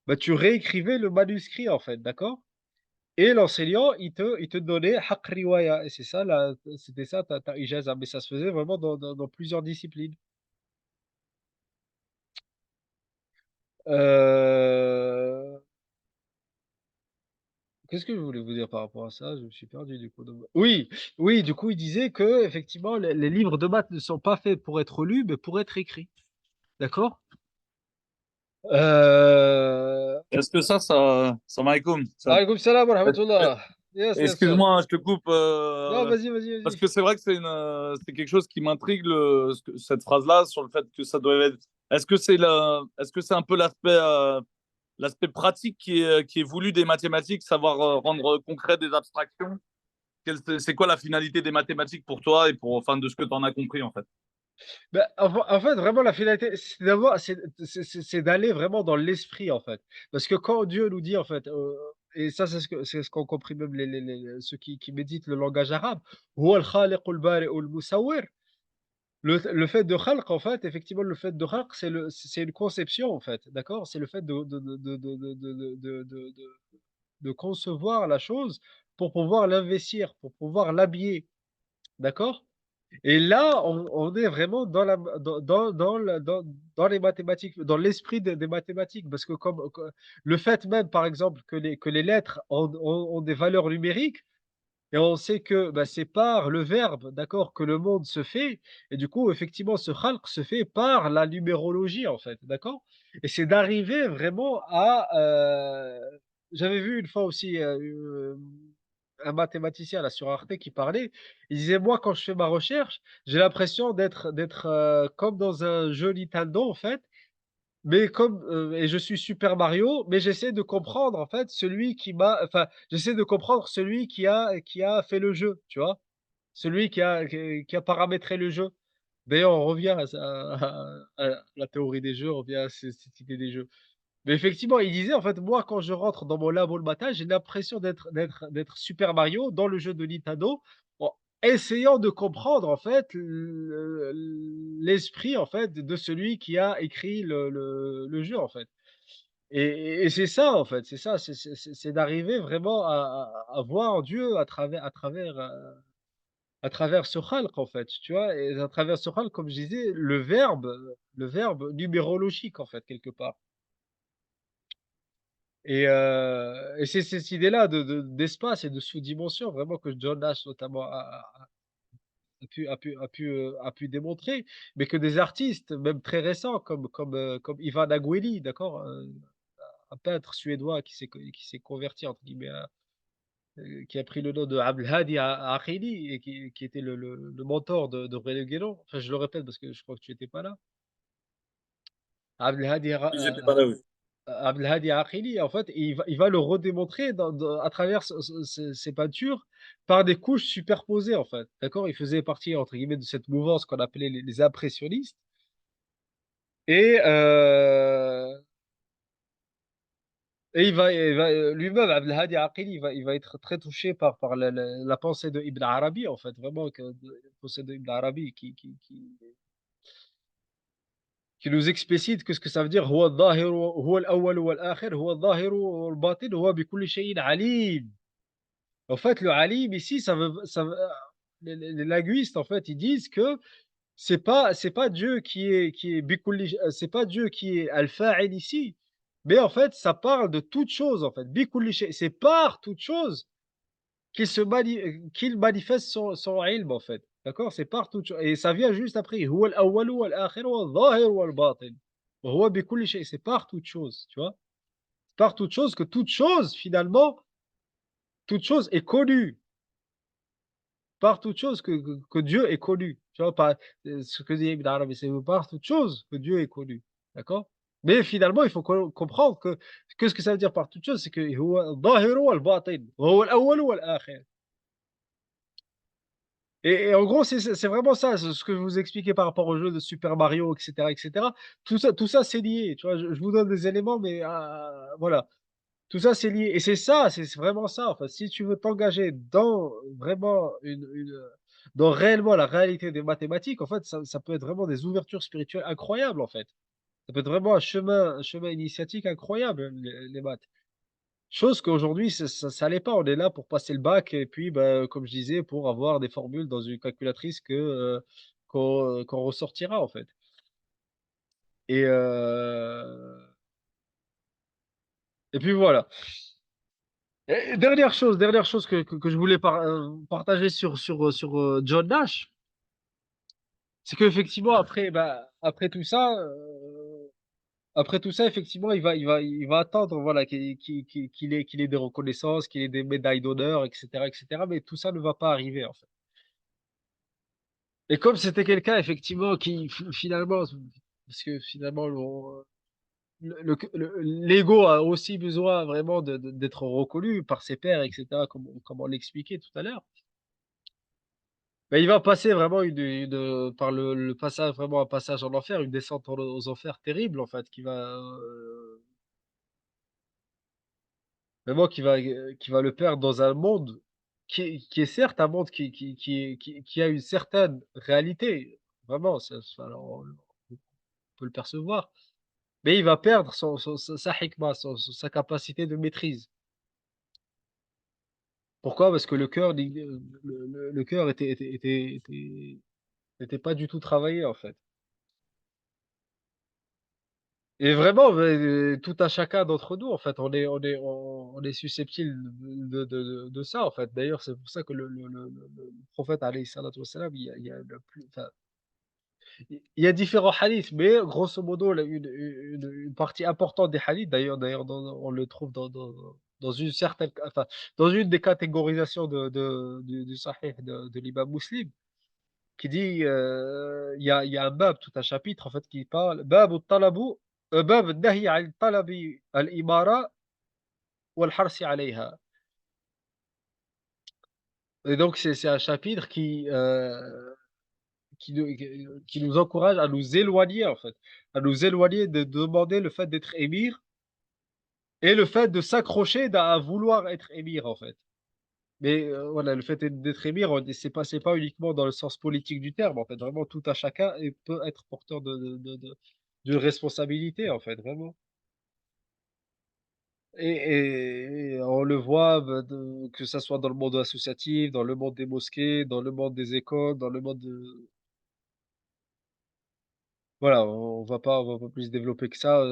bah, tu réécrivais le manuscrit en fait, d'accord? Et l'enseignant, il te donnait haqq riwaya et c'est ça la c'était ça ta ijaza, mais ça se faisait vraiment dans plusieurs disciplines. Heu, qu'est-ce que je voulais vous dire par rapport à ça? Je me suis perdu du coup oui, oui, du coup, il disait qu'effectivement les livres de maths ne sont pas faits pour être lus, mais pour être écrits. D'accord? Heu, Est-ce que ça m'aïkoum, ça, Alaykoum salam wa rahmatullah. Yes, yes sir. excuse-moi, hein, je te coupe, Non, vas-y, vas-y, parce vas-y. que c'est vrai que c'est quelque chose qui m'intrigue, cette phrase-là, sur le fait que ça doit être. Est-ce que c'est un peu l'aspect pratique qui est voulu des mathématiques, savoir rendre concret des abstractions? C'est quoi la finalité des mathématiques pour toi et enfin, de ce que tu en as compris, en fait? Bah, en fait, vraiment, la finalité, c'est d'avoir c'est d'aller vraiment dans l'esprit, en fait. Parce que quand Dieu nous dit, en fait, et ça, c'est ce qu'ont compris même ceux qui méditent le langage arabe. هو الخالق البارئ المصور. Le fait de khalq, en fait, effectivement, le fait de khalq, c'est une conception, en fait, d'accord? C'est le fait de concevoir la chose pour pouvoir l'investir, pour pouvoir l'habiller, d'accord? Et là, on est vraiment dans les mathématiques, dans l'esprit des mathématiques, parce que le fait même, par exemple, que les lettres ont des valeurs numériques, et on sait que bah, c'est par le verbe, d'accord, que le monde se fait, et du coup, effectivement, ce khalq se fait par la numérologie, en fait, d'accord? Et c'est d'arriver vraiment j'avais vu une fois aussi un mathématicien là sur Arte qui parlait. Il disait, moi, quand je fais ma recherche, j'ai l'impression d'être comme dans un jeu Nintendo, en fait, mais et je suis Super Mario, mais j'essaie de comprendre en fait j'essaie de comprendre celui qui a fait le jeu, tu vois? Celui qui a paramétré le jeu. D'ailleurs, on revient à la théorie des jeux, on revient à cette idée des jeux. Mais effectivement, il disait en fait: «Moi, quand je rentre dans mon labo le matin, j'ai l'impression d'être Super Mario dans le jeu de Nintendo, en essayant de comprendre en fait l'esprit en fait de celui qui a écrit le jeu, en fait». Et c'est ça en fait, c'est ça, c'est d'arriver vraiment à voir Dieu à travers ce khalq en fait, tu vois? Et à travers ce khalq, comme je disais, le verbe numérologique en fait, quelque part. Et c'est cette idée-là d'espace et de sous-dimension vraiment que John Nash notamment a pu démontrer, mais que des artistes, même très récents comme Ivan Agueli, d'accord? Un peintre suédois qui s'est «converti» entre guillemets qui a pris le nom de Abdelhadi Aqili et qui était le mentor de René Guénon. Enfin, je le répète parce que je crois que tu étais pas là. Abdelhadi Oui, j'étais pas là, oui. Abdelhadi Aqili, en fait, il va le redémontrer à travers ses peintures par des couches superposées, en fait. D'accord? Il faisait partie, entre guillemets, de cette mouvance qu'on appelait les impressionnistes et heu et lui-même, Abdelhadi Aqili, il va être très touché par la pensée de Ibn Arabi, en fait, vraiment la pensée de Ibn Arabi qui nous explicite que ce que ça veut dire: «هو الظاهر هو الأول والآخر هو الظاهر والباطن هو بكل شيء عليم». En fait, le alim ici, ça veut les linguistes, en fait, ils disent que c'est pas Dieu qui est bikulli c'est pas Dieu qui est al-fa'il ici, mais en fait, ça parle de toute chose, en fait. Bikulli shay, c'est par toute chose qu'il manifeste son ilm, en fait. D'accord? C'est par toute chose et ça vient juste après. هو الأول والآخر والظاهر والباطن وهو بكل شيء, c'est par toute chose, tu vois? Par toute chose que toute chose, finalement, toute chose est connue. Par toute chose que Dieu est connu. Tu vois? Ce que dit Ibn Arabi, c'est par toute chose que Dieu est connu. D'accord? Mais finalement, il faut comprendre que ce que ça veut dire par toute chose, c'est que هو الظاهر والباطن وهو الأول والآخر. Et en gros, c'est vraiment ça, ce que je vous expliquais par rapport au jeu de Super Mario, et cetera, et cetera. Tout ça, c'est lié, tu vois? Je vous donne des éléments, mais voilà, tout ça, c'est lié et c'est ça, c'est vraiment ça, en fait. Si tu veux t'engager dans vraiment dans réellement la réalité des mathématiques, en fait, ça peut être vraiment des ouvertures spirituelles incroyables, en fait. Ça peut être vraiment un chemin initiatique incroyable, les maths. Chose qu'aujourd'hui, ça l'est pas. On est là pour passer le bac et puis, bah, comme je disais, pour avoir des formules dans une calculatrice qu'on ressortira, en fait. Et, et puis voilà. Et dernière chose que je voulais partager sur John Nash, c'est qu'effectivement, après, bah, après tout ça, effectivement, il va attendre, voilà, qu'il ait des reconnaissances, qu'il ait des médailles d'honneur, etc., etc. Mais tout ça ne va pas arriver, en fait. Et comme c'était quelqu'un, effectivement, qui finalement, parce que finalement, l'ego a aussi besoin vraiment d'être reconnu par ses pairs, etc., comme on l'expliquait tout à l'heure. Mais il va passer vraiment par le passage, vraiment un passage en enfer, une descente aux enfers terrible, en fait, vraiment qui va le perdre dans un monde qui est certes un monde qui a une certaine réalité. Vraiment, alors, on peut le percevoir. Mais il va perdre sa hikma, sa capacité de maîtrise. Pourquoi? Parce que le cœur, le cœur était pas du tout travaillé, en fait. Et vraiment, tout un chacun d'entre nous, en fait, on est susceptible de ça, en fait. D'ailleurs, c'est pour ça que le prophète, alayhi salatu wassalam, il y a enfin, il y a différents hadiths, mais grosso modo, une partie importante des hadiths, d'ailleurs, on le trouve dans une certaine, enfin, dans une des catégorisations du Sahih de l'imam Muslim, qui dit, il y a un bab, tout un chapitre, en fait, qui parle, bab nahi an talabi al-imara wal harsi alayha. Et donc, c'est un chapitre qui nous encourage à nous éloigner, en fait, à nous éloigner de demander le fait d'être émir et le fait de s'accrocher à vouloir être émir, en fait. Mais voilà, le fait d'être émir, c'est pas uniquement dans le sens politique du terme, en fait. Vraiment, tout à chacun peut être porteur de responsabilité, en fait, vraiment. Et on le voit, bah, que ça soit dans le monde associatif, dans le monde des mosquées, dans le monde des écoles, dans le monde de, voilà, on va pas plus développer que ça,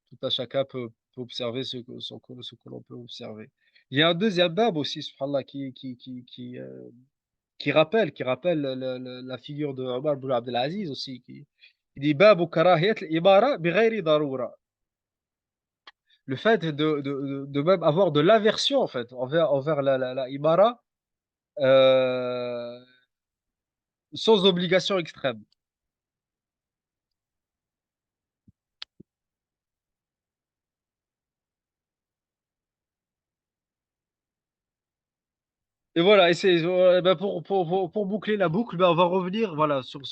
tout un chacun peut observer ce que l'on peut observer. Il y a un deuxième bab aussi, subhanallah, qui rappelle la figure de Omar ibn Abdelaziz aussi, qui dit babu karahiyat al-imara bighayri darura. Le fait de même avoir de l'aversion, en fait, envers la imara, sans obligation extrême. Et voilà, et c'est bah, pour boucler la boucle, bah, on va revenir voilà, sur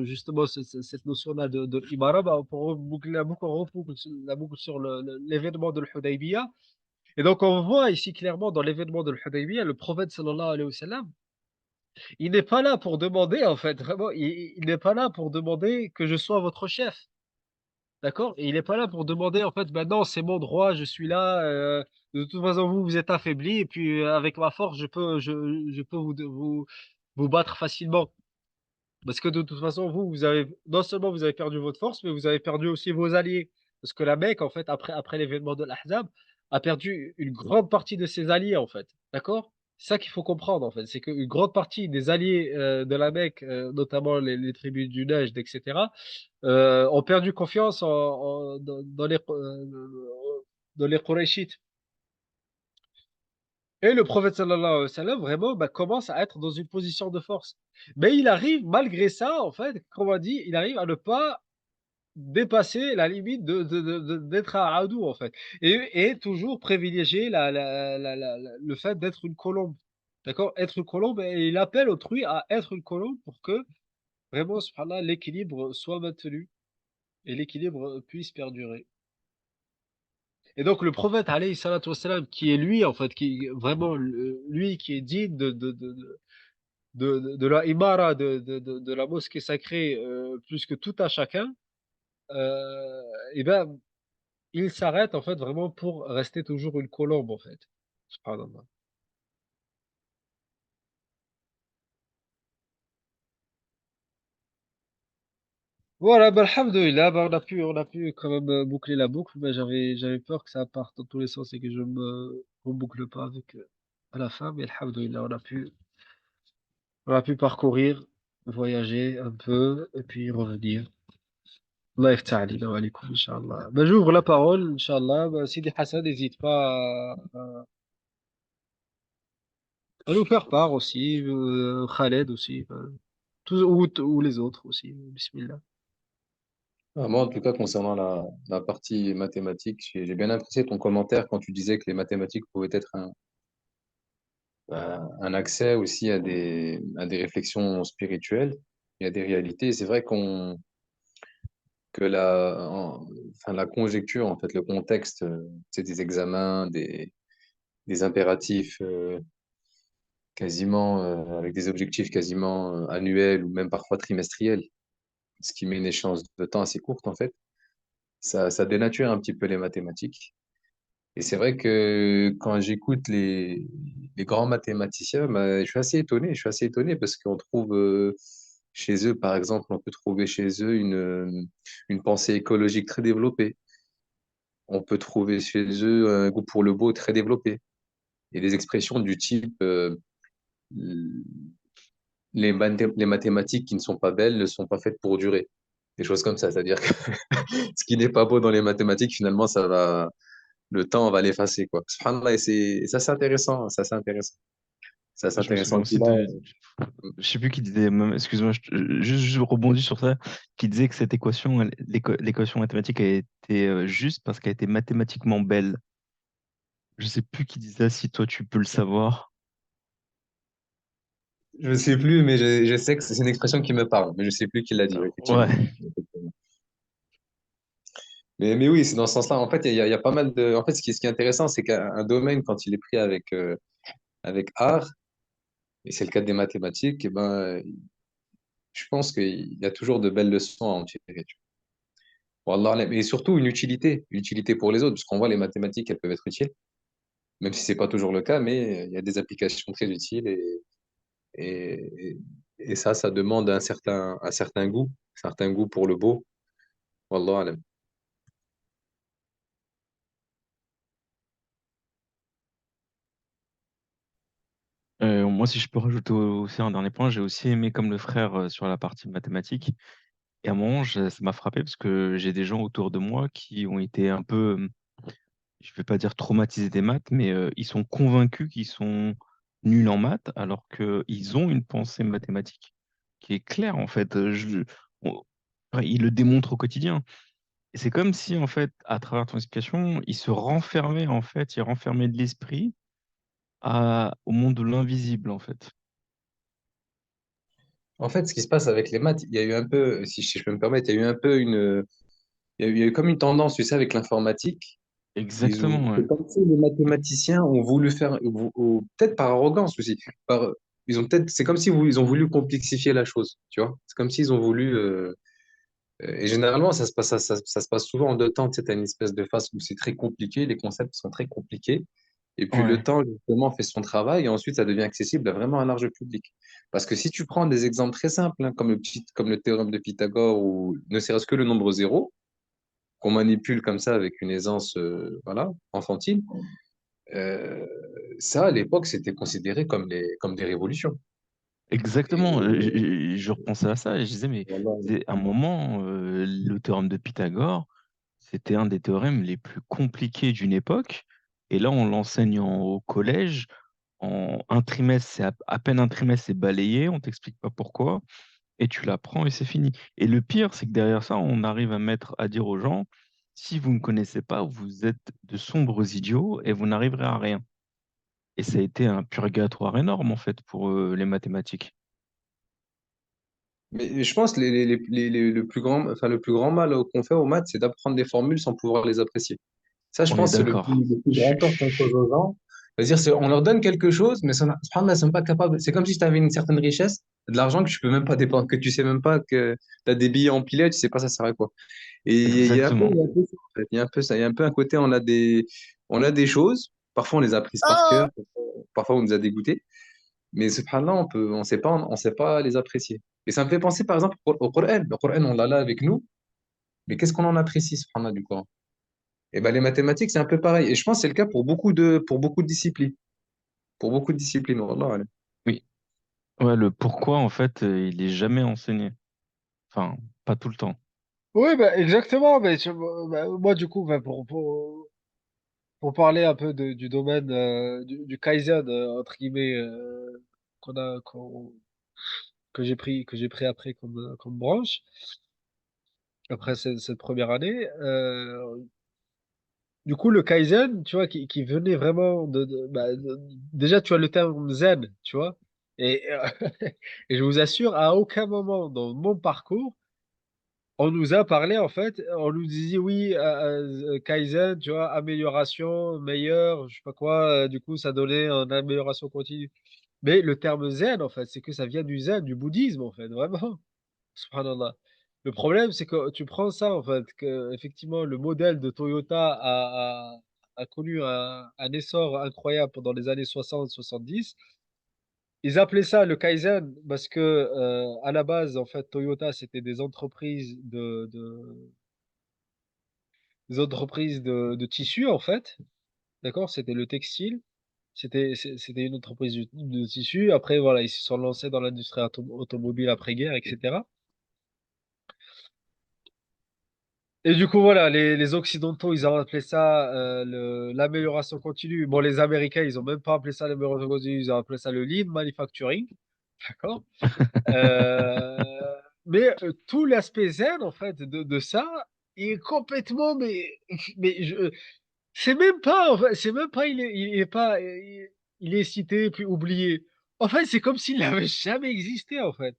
justement cette notion-là de l'Imara. Bah, pour boucler la boucle, on reboucle la boucle sur l'événement de l'Hudaybiyah. Et donc, on voit ici clairement dans l'événement de l'Hudaybiyah, le prophète sallallahu alayhi wa sallam, il n'est pas là pour demander, en fait, vraiment, il n'est pas là pour demander que je sois votre chef. D'accord? Et il n'est pas là pour demander, en fait, maintenant, c'est mon droit, je suis là. De toute façon, vous êtes affaibli, et puis avec ma force, je peux vous battre facilement. Parce que de toute façon, vous avez, non seulement vous avez perdu votre force, mais vous avez perdu aussi vos alliés. Parce que la Mecque, en fait, après l'événement de l'Ahzab, a perdu une grande partie de ses alliés, en fait. D'accord? C'est ça qu'il faut comprendre, en fait. C'est qu'une grande partie des alliés de la Mecque, notamment les tribus du Najd, etc., ont perdu confiance dans les Qurayshites. Et le prophète sallallahu alayhi wa sallam, vraiment, bah, commence à être dans une position de force. Mais il arrive, malgré ça, en fait, comme on dit, il arrive à ne pas dépasser la limite d'être un adou, en fait. Et toujours privilégier le fait d'être une colombe. D'accord? Être une colombe, et il appelle autrui à être une colombe pour que vraiment, subhanallah, l'équilibre soit maintenu et l'équilibre puisse perdurer. Et donc, le prophète, alayhi salatu wassalam, qui est lui, en fait, qui vraiment, lui qui est digne de la imara, de la mosquée sacrée, plus que tout à chacun, euh, et ben, il s'arrête en fait vraiment pour rester toujours une colombe en fait. Subhanallah. Voilà, bah, alhamdoulilah, bah, on a pu quand même boucler la boucle, mais j'avais peur que ça parte dans tous les sens et que je me reboucle pas avec à la fin, mais alhamdoulilah, on a pu parcourir, voyager un peu et puis revenir. Allah yaftah alina wa alaikum, Inch'Allah. Bah, j'ouvre la parole, Inch'Allah. Bah, Sidi Hassan, n'hésite pas à nous faire part aussi, Khaled aussi, tous, ou les autres aussi. Bismillah. Moi, en tout cas, concernant la partie mathématiques, j'ai bien apprécié ton commentaire quand tu disais que les mathématiques pouvaient être un accès aussi à des réflexions spirituelles et à des réalités. Et c'est vrai que enfin, la conjecture, en fait, le contexte, c'est des examens, des impératifs quasiment, avec des objectifs quasiment annuels ou même parfois trimestriels, ce qui met une échéance de temps assez courte, en fait. Ça dénature un petit peu les mathématiques. Et c'est vrai que quand j'écoute les grands mathématiciens, bah, je suis assez étonné. Je suis assez étonné parce qu'on trouve chez eux, par exemple, on peut trouver chez eux une pensée écologique très développée. On peut trouver chez eux un goût pour le beau très développé. Et des expressions du type les mathématiques qui ne sont pas belles ne sont pas faites pour durer. Des choses comme ça. C'est-à-dire que ce qui n'est pas beau dans les mathématiques, finalement, le temps va l'effacer, quoi. Subhanallah, et ça, c'est intéressant. Ça, c'est intéressant. Ça, c'est Je me souviens intéressant. aussi de. Je sais plus qui disait, excuse-moi, je rebondis sur ça, qui disait que cette équation, l'équation mathématique a été juste parce qu'elle était mathématiquement belle. Je sais plus qui disait ça, si toi tu peux le savoir. Je ne sais plus, mais je sais que c'est une expression qui me parle, mais je ne sais plus qui l'a dit, oui, effectivement. Ouais, Mais oui, c'est dans ce sens-là. En fait, il y a pas mal de. En fait, ce qui est intéressant, c'est qu'un domaine, quand il est pris avec art, et c'est le cas des mathématiques, eh ben, je pense qu'il y a toujours de belles leçons à en tirer. Tu vois. Wallah alam. Et surtout une utilité pour les autres, puisqu'on voit les mathématiques, elles peuvent être utiles, même si ce n'est pas toujours le cas, mais il y a des applications très utiles et, et ça demande un certain goût pour le beau. Wallah alam. moi si je peux rajouter aussi un dernier point, j'ai aussi aimé comme le frère sur la partie mathématique. Et à un moment, ça m'a frappé parce que j'ai des gens autour de moi qui ont été un peu, je vais pas dire traumatisés des maths, mais ils sont convaincus qu'ils sont nuls en maths alors qu'ils ont une pensée mathématique qui est claire en fait. On- enfin, ils le démontrent au quotidien. Et c'est comme si en fait, à travers ton explication, ils se renfermaient en fait, ils renfermaient de l'esprit au monde de l'invisible en fait. En fait, ce qui se passe avec les maths, il y a eu un peu, si je peux me permettre, il y a eu un peu il y a eu comme une tendance, tu sais, avec l'informatique. Exactement, ouais. C'est comme si les mathématiciens ont voulu faire, ou peut-être par arrogance aussi, c'est comme si ils ont voulu complexifier la chose, tu vois. C'est comme s'ils ont voulu, et généralement, ça se passe souvent en deux temps. Tu sais, t'as une espèce de phase où c'est très compliqué, les concepts sont très compliqués. Et puis le Ouais, temps, justement, fait son travail et ensuite, ça devient accessible à vraiment un large public. Parce que si tu prends des exemples très simples, hein, comme le théorème de Pythagore ou ne serait-ce que le nombre zéro, qu'on manipule comme ça avec une aisance voilà, enfantine, euh, ça, à l'époque, c'était considéré comme des révolutions. exactement. Et Je repensais à ça et je disais, mais voilà. c'est un moment, le théorème de Pythagore, c'était un des théorèmes les plus compliqués d'une époque. Et là, on l'enseigne au collège. En un trimestre, à peine un trimestre, c'est balayé. On t'explique pas pourquoi. et tu l'apprends et c'est fini. Et le pire, c'est que derrière ça, on arrive à dire aux gens, si vous ne connaissez pas, vous êtes de sombres idiots et vous n'arriverez à rien. Et ça a été un purgatoire énorme, en fait, pour les mathématiques. Mais je pense que le plus grand mal qu'on fait aux maths, c'est d'apprendre des formules sans pouvoir les apprécier. Ça, je On est pense, c'est d'accord. le plus grand tort qu'on pose aux gens. C'est-à-dire, on leur donne quelque chose, mais subhanallah, ils sont pas capables. C'est comme si tu avais une certaine richesse, de l'argent que tu peux même pas dépenser, que tu sais même pas que tu as des billets empilés, tu sais pas ça sert à quoi. Et il y Exactement. a un peu ça, en fait. Il y a un peu ça. Il y a un peu un côté, on a des choses, parfois on les a prises par cœur, parfois on nous a dégoûtés, mais subhanallah, on sait pas les apprécier. Et ça me fait penser, par exemple, au Coran. Le Coran, on l'a là avec nous, mais qu'est-ce qu'on en apprécie, subhanallah, du Coran? Et ben, les mathématiques, c'est un peu pareil. Et je pense que c'est le cas pour beaucoup de disciplines. Pour beaucoup de disciplines, wallah, allez. Oui. Ouais, le pourquoi, en fait, il est jamais enseigné. Enfin, pas tout le temps. Oui, bah, exactement. Mais bah, moi, du coup, bah, pour parler un peu du domaine du Kaizen, entre guillemets, qu'on a, qu'on- que j'ai pris après comme branche, après cette première année. Du coup, le Kaizen, tu vois, qui venait vraiment déjà, tu as le terme zen, tu vois, et, et je vous assure, à aucun moment dans mon parcours, on nous a parlé, en fait, on nous disait oui, Kaizen, tu vois, amélioration, meilleur, je sais pas quoi, du coup, ça donnait une amélioration continue. Mais le terme zen, en fait, c'est que ça vient du zen, du bouddhisme, en fait, vraiment. Subhanallah. Le problème, c'est que tu prends ça, en fait, que effectivement, le modèle de Toyota a connu un essor incroyable pendant les années 60-70. Ils appelaient ça le Kaizen parce que, à la base, en fait, Toyota, c'était des entreprises de tissus, en fait. D'accord? C'était le textile. C'était une entreprise de tissu. Après, voilà, ils se sont lancés dans l'industrie automobile après-guerre, etc. Et du coup, voilà, les Occidentaux, ils ont appelé ça l'amélioration continue. Bon, les Américains, ils ont même pas appelé ça l'amélioration continue, ils ont appelé ça le lean manufacturing. D'accord? Euh, mais tout l'aspect zen, en fait, de ça, est complètement, mais c'est même pas, en fait, c'est même pas, il est pas, il est cité puis oublié. En fait, c'est comme s'il n'avait jamais existé, en fait.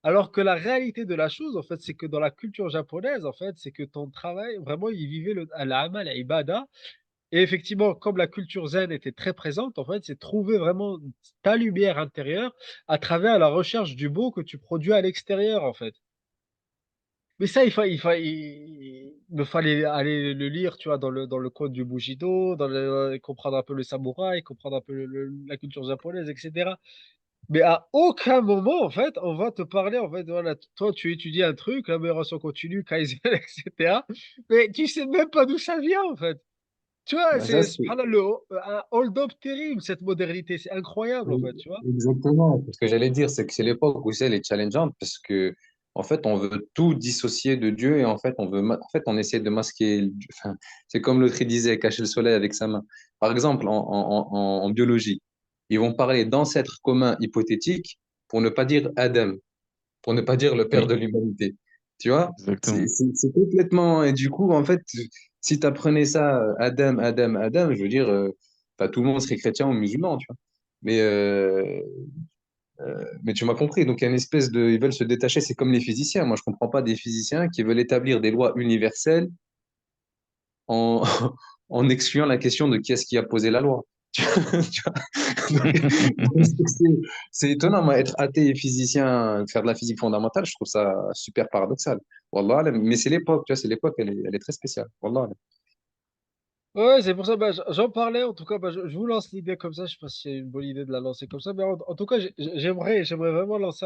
Alors que la réalité de la chose, en fait, c'est que dans la culture japonaise, en fait, c'est que ton travail, vraiment, il vivait al-amal, al-ibada. Et effectivement, comme la culture zen était très présente, en fait, c'est trouver vraiment ta lumière intérieure à travers la recherche du beau que tu produis à l'extérieur, en fait. Mais ça, il me fallait aller le lire, tu vois, dans le code du Bushido, comprendre un peu le samouraï, comprendre un peu la culture japonaise, etc. Mais à aucun moment, en fait, on va te parler, en fait, voilà, toi, tu étudies un truc, l'amélioration continue, Kaizen, etc. Mais tu sais même pas d'où ça vient, en fait. Tu vois, Bah, ça, c'est c'est subhanallah, un hold-up terrible, cette modernité. C'est incroyable, en fait, tu vois. exactement ce que j'allais dire, c'est que c'est l'époque où elle est challengeante parce que, en fait, on veut tout dissocier de Dieu et en fait, en fait, on essaie de masquer. Enfin, c'est comme l'autre il disait, cacher le soleil avec sa main. Par exemple, en biologie, ils vont parler d'ancêtres communs hypothétiques pour ne pas dire Adam, pour ne pas dire le père Oui, de l'humanité. Tu vois? exactement. C'est complètement. Et du coup, en fait, si tu apprenais ça, Adam, je veux dire, bah, tout le monde serait chrétien ou musulman, tu vois. Mais, mais tu m'as compris. Donc, il y a une espèce de. Ils veulent se détacher. C'est comme les physiciens. Moi, je comprends pas des physiciens qui veulent établir des lois universelles en, en excluant la question de qui est-ce qui a posé la loi. Tu vois. Donc, c'est étonnant, moi, être athée et physicien, faire de la physique fondamentale, je trouve ça super paradoxal. Wallah, mais c'est l'époque, tu vois, c'est l'époque, elle est très spéciale. Wallah. Ouais, c'est pour ça, bah, j'en parlais, en tout cas, bah, je vous lance l'idée comme ça, je sais pas si c'est une bonne idée de la lancer comme ça, mais en tout cas, j'aimerais vraiment lancer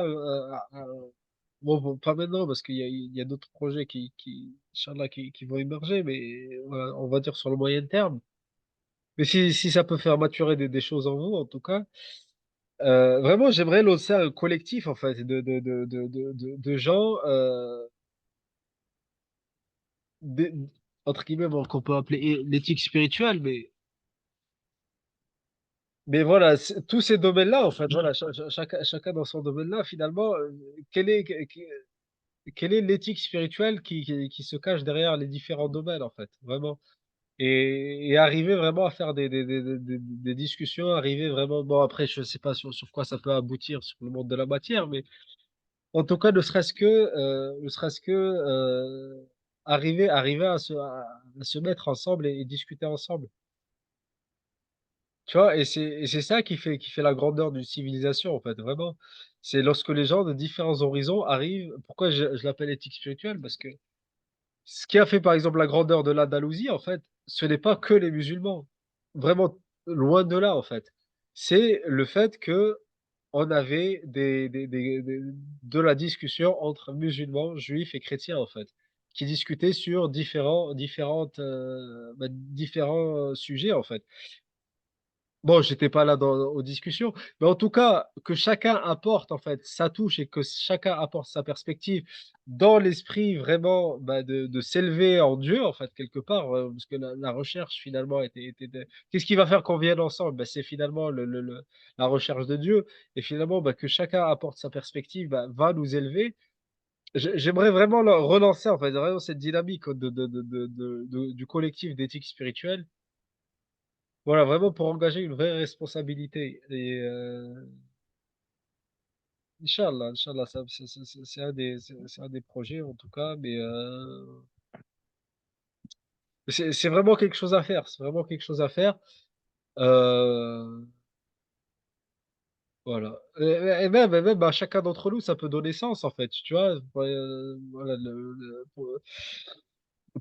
bon, pas maintenant, parce qu'il y a d'autres projets Inch'Allah, qui vont émerger, mais voilà, on va dire sur le moyen terme. Mais si ça peut faire maturer des choses en vous, en tout cas, vraiment, j'aimerais lancer un collectif, en fait, de gens, des- entre guillemets, bon, qu'on peut appeler l'éthique spirituelle, mais Mais voilà, tous ces domaines-là, en fait, voilà, chacun dans son domaine-là, finalement, quelle est, quelle est l'éthique spirituelle qui se cache derrière les différents domaines, en fait, vraiment. Et arriver vraiment à faire des discussions, arriver vraiment, bon, après, je sais pas sur quoi ça peut aboutir sur le monde de la matière, mais en tout cas, ne serait-ce que arriver à se mettre ensemble et discuter ensemble. Tu vois, et c'est ça qui fait la grandeur d'une civilisation, en fait, vraiment. C'est lorsque les gens de différents horizons arrivent. Pourquoi je l'appelle éthique spirituelle? Parce que ce qui a fait, par exemple, la grandeur de l'Andalousie, en fait, ce n'est pas que les musulmans. Vraiment, loin de là, en fait. C'est le fait que on avait de la discussion entre musulmans, juifs et chrétiens, en fait, qui discutaient sur différents sujets, en fait. Bon, j'étais pas là aux discussions, mais en tout cas, que chacun apporte en fait sa touche et que chacun apporte sa perspective dans l'esprit vraiment de s'élever en Dieu en fait quelque part, parce que la recherche finalement qu'est-ce qui va faire qu'on vienne ensemble? Ben, c'est finalement la recherche de Dieu et finalement que chacun apporte sa perspective va nous élever. J'aimerais vraiment relancer en fait vraiment cette dynamique du collectif d'éthique spirituelle. Voilà, vraiment pour engager une vraie responsabilité. Et Inch'Allah, c'est un des projets en tout cas, mais c'est vraiment quelque chose à faire. C'est vraiment quelque chose à faire. Euh, voilà. Et même à chacun d'entre nous, ça peut donner sens en fait. Tu vois, voilà, le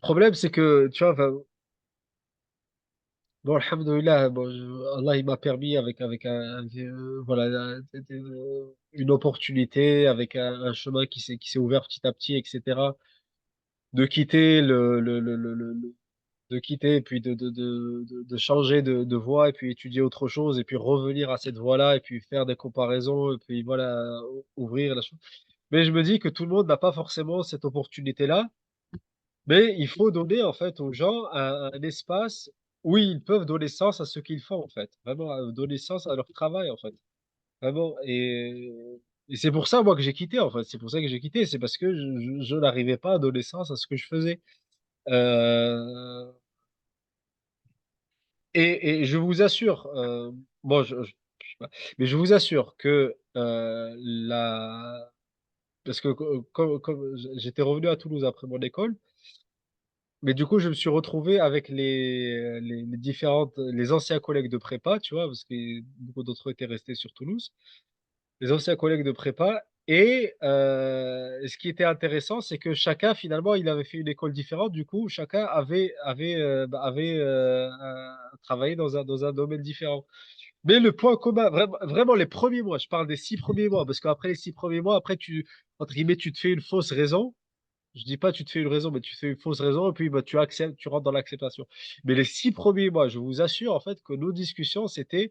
problème, c'est que, tu vois, enfin, bon, alhamdoulilah, bon, Allah, il m'a permis voilà, une opportunité, avec un chemin qui s'est ouvert petit à petit, etc., de quitter de quitter, et puis de changer de voie, et puis étudier autre chose, et puis revenir à cette voie-là, et puis faire des comparaisons, et puis voilà, ouvrir la chose. Mais je me dis que tout le monde n'a pas forcément cette opportunité-là. Mais il faut donner en fait aux gens un espace où ils peuvent donner sens à ce qu'ils font en fait. Vraiment, donner sens à leur travail en fait. Vraiment. Et c'est pour ça moi que j'ai quitté en fait. C'est pour ça que j'ai quitté. C'est parce que je n'arrivais pas à donner sens à ce que je faisais. Euh, et je vous assure, bon, je sais pas, mais je vous assure que parce que comme j'étais revenu à Toulouse après mon école. Mais du coup, je me suis retrouvé avec les anciens collègues de prépa, tu vois, parce que beaucoup d'entre eux étaient restés sur Toulouse, les anciens collègues de prépa. Et ce qui était intéressant, c'est que chacun, finalement, il avait fait une école différente. Du coup, chacun avait travaillé dans un domaine différent. Mais le point commun, vraiment, vraiment les premiers mois, je parle des 6 premiers mois, parce qu'après les 6 premiers mois, après, entre guillemets, tu te fais une fausse raison. Je dis pas tu te fais une raison, mais tu fais une fausse raison et puis tu acceptes, tu rentres dans l'acceptation. Mais les 6 premiers mois, je vous assure en fait que nos discussions, c'était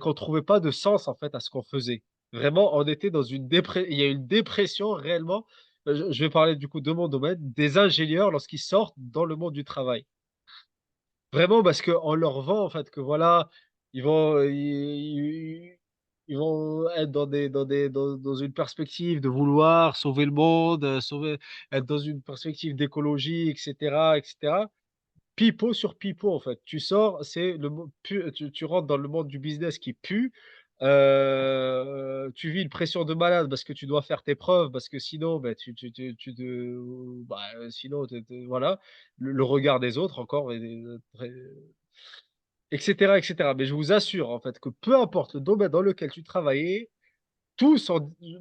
qu'on trouvait pas de sens en fait à ce qu'on faisait. Vraiment, on était dans il y a une dépression réellement. Je vais parler du coup de mon domaine, des ingénieurs lorsqu'ils sortent dans le monde du travail. Vraiment parce qu'on leur vend en fait que voilà, ils vont être dans une perspective de vouloir sauver le monde, être dans une perspective d'écologie, etc., etc. Pipeau sur pipeau, en fait. Tu sors, tu rentres dans le monde du business qui pue. Tu vis une pression de malade parce que tu dois faire tes preuves, parce que sinon, ben, sinon, voilà, le regard des autres encore, etc., etc. Mais je vous assure, en fait, que peu importe le domaine dans lequel tu travaillais,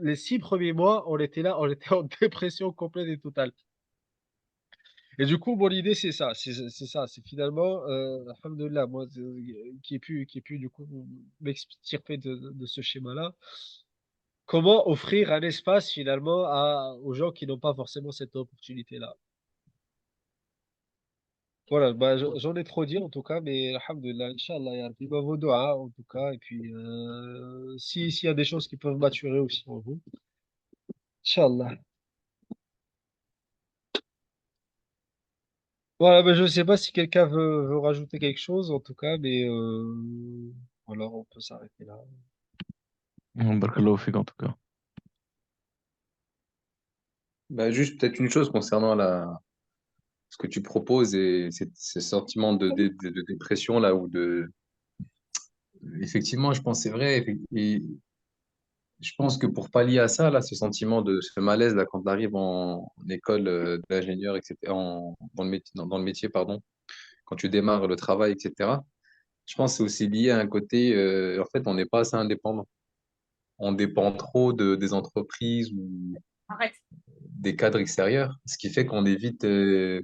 les 6 premiers mois, on était là, on était en dépression complète et totale. Et du coup, mon idée, c'est ça, c'est ça, c'est finalement, alhamdoulilah, moi, qui ai pu du coup m'extirper de ce schéma-là. Comment offrir un espace finalement aux gens qui n'ont pas forcément cette opportunité-là. Voilà, j'en ai trop dit en tout cas, mais alhamdoulilah, Inch'Allah, ya Rabbi, vos doigts en tout cas, et puis s'il y a des choses qui peuvent maturer aussi en vous, Inch'Allah. Voilà, je ne sais pas si quelqu'un veut rajouter quelque chose en tout cas, mais Alors, on peut s'arrêter là. Barakallahu fik en tout cas. Bah, juste peut-être une chose concernant ce que tu proposes et ces sentiments de dépression là ou de effectivement je pense que c'est vrai et je pense que pour pallier à ça là ce sentiment de ce malaise là quand tu arrives en école d'ingénieur etc dans le métier pardon quand tu démarres le travail etc je pense que c'est aussi lié à un côté en fait on n'est pas assez indépendant, on dépend trop des entreprises ou des cadres extérieurs, ce qui fait qu'on est vite,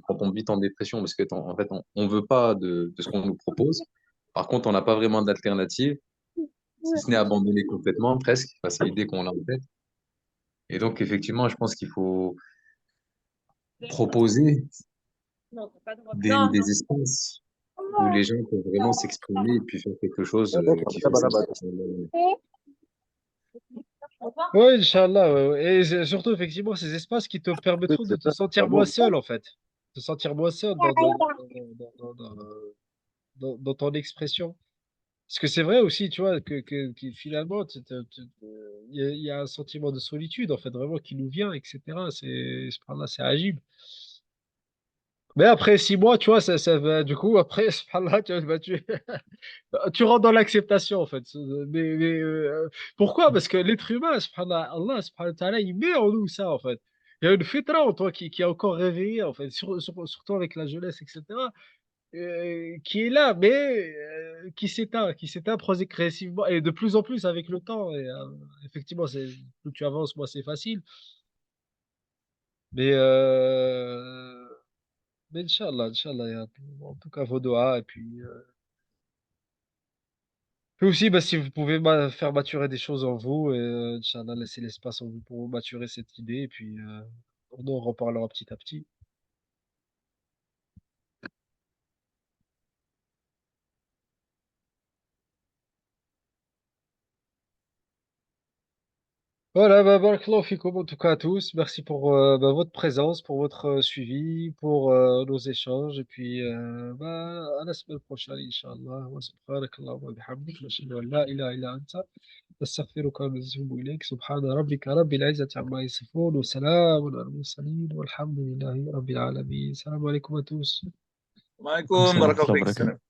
qu'on tombe vite en dépression parce que en fait, on veut pas de ce qu'on nous propose. Par contre, on n'a pas vraiment d'alternative, si ce n'est abandonner complètement, presque. Enfin, c'est l'idée qu'on a en tête. Et donc, effectivement, je pense qu'il faut proposer des espaces où les gens peuvent vraiment s'exprimer et puis faire quelque chose qui fait sens. Oui, Inch'Allah. Ouais, ouais. Et surtout, effectivement, ces espaces qui te permettront de te sentir moins seul, en fait. Te sentir moins seul dans ton expression. Parce que c'est vrai aussi, tu vois, que finalement, il y a un sentiment de solitude, en fait, vraiment, qui nous vient, etc. Subhanallah, c'est agile. Mais après 6 mois, tu vois, du coup, après, subhanallah, tu rentres dans l'acceptation, en fait. Pourquoi? Parce que l'être humain, subhanallah, Allah, subhanahu wa ta'ala, il met en nous ça, en fait. Il y a une fitra en toi qui est encore réveillée, en fait, surtout avec la jeunesse, etc., qui est là, mais qui s'éteint progressivement, et de plus en plus avec le temps. Et, effectivement, plus tu avances, moins c'est facile. Mais, mais Inch'Allah, Inch'Allah, en tout cas, vos doigts, et puis aussi, bah, si vous pouvez faire maturer des choses en vous, et Inch'Allah, laisser l'espace en vous pour maturer cette idée, et puis on en reparlera petit à petit. Voilà, bah, barakallahu fikoum, en tout cas à tous. Merci pour bah, votre présence, pour votre suivi, pour nos échanges. Et puis, à la semaine prochaine, Inch'Allah. Wa subhanakallahu wa bihamdik. Nashhadu an la ilaha illa anta. نستغفرك ونتوب إليك سبحان ربك رب العزة عما يصفون وسلام على المرسلين والحمد لله رب العالمين السلام عليكم à tous. Wa alaikum, Salam wa barakallahu rahmatullahi wa fik. barakatuh.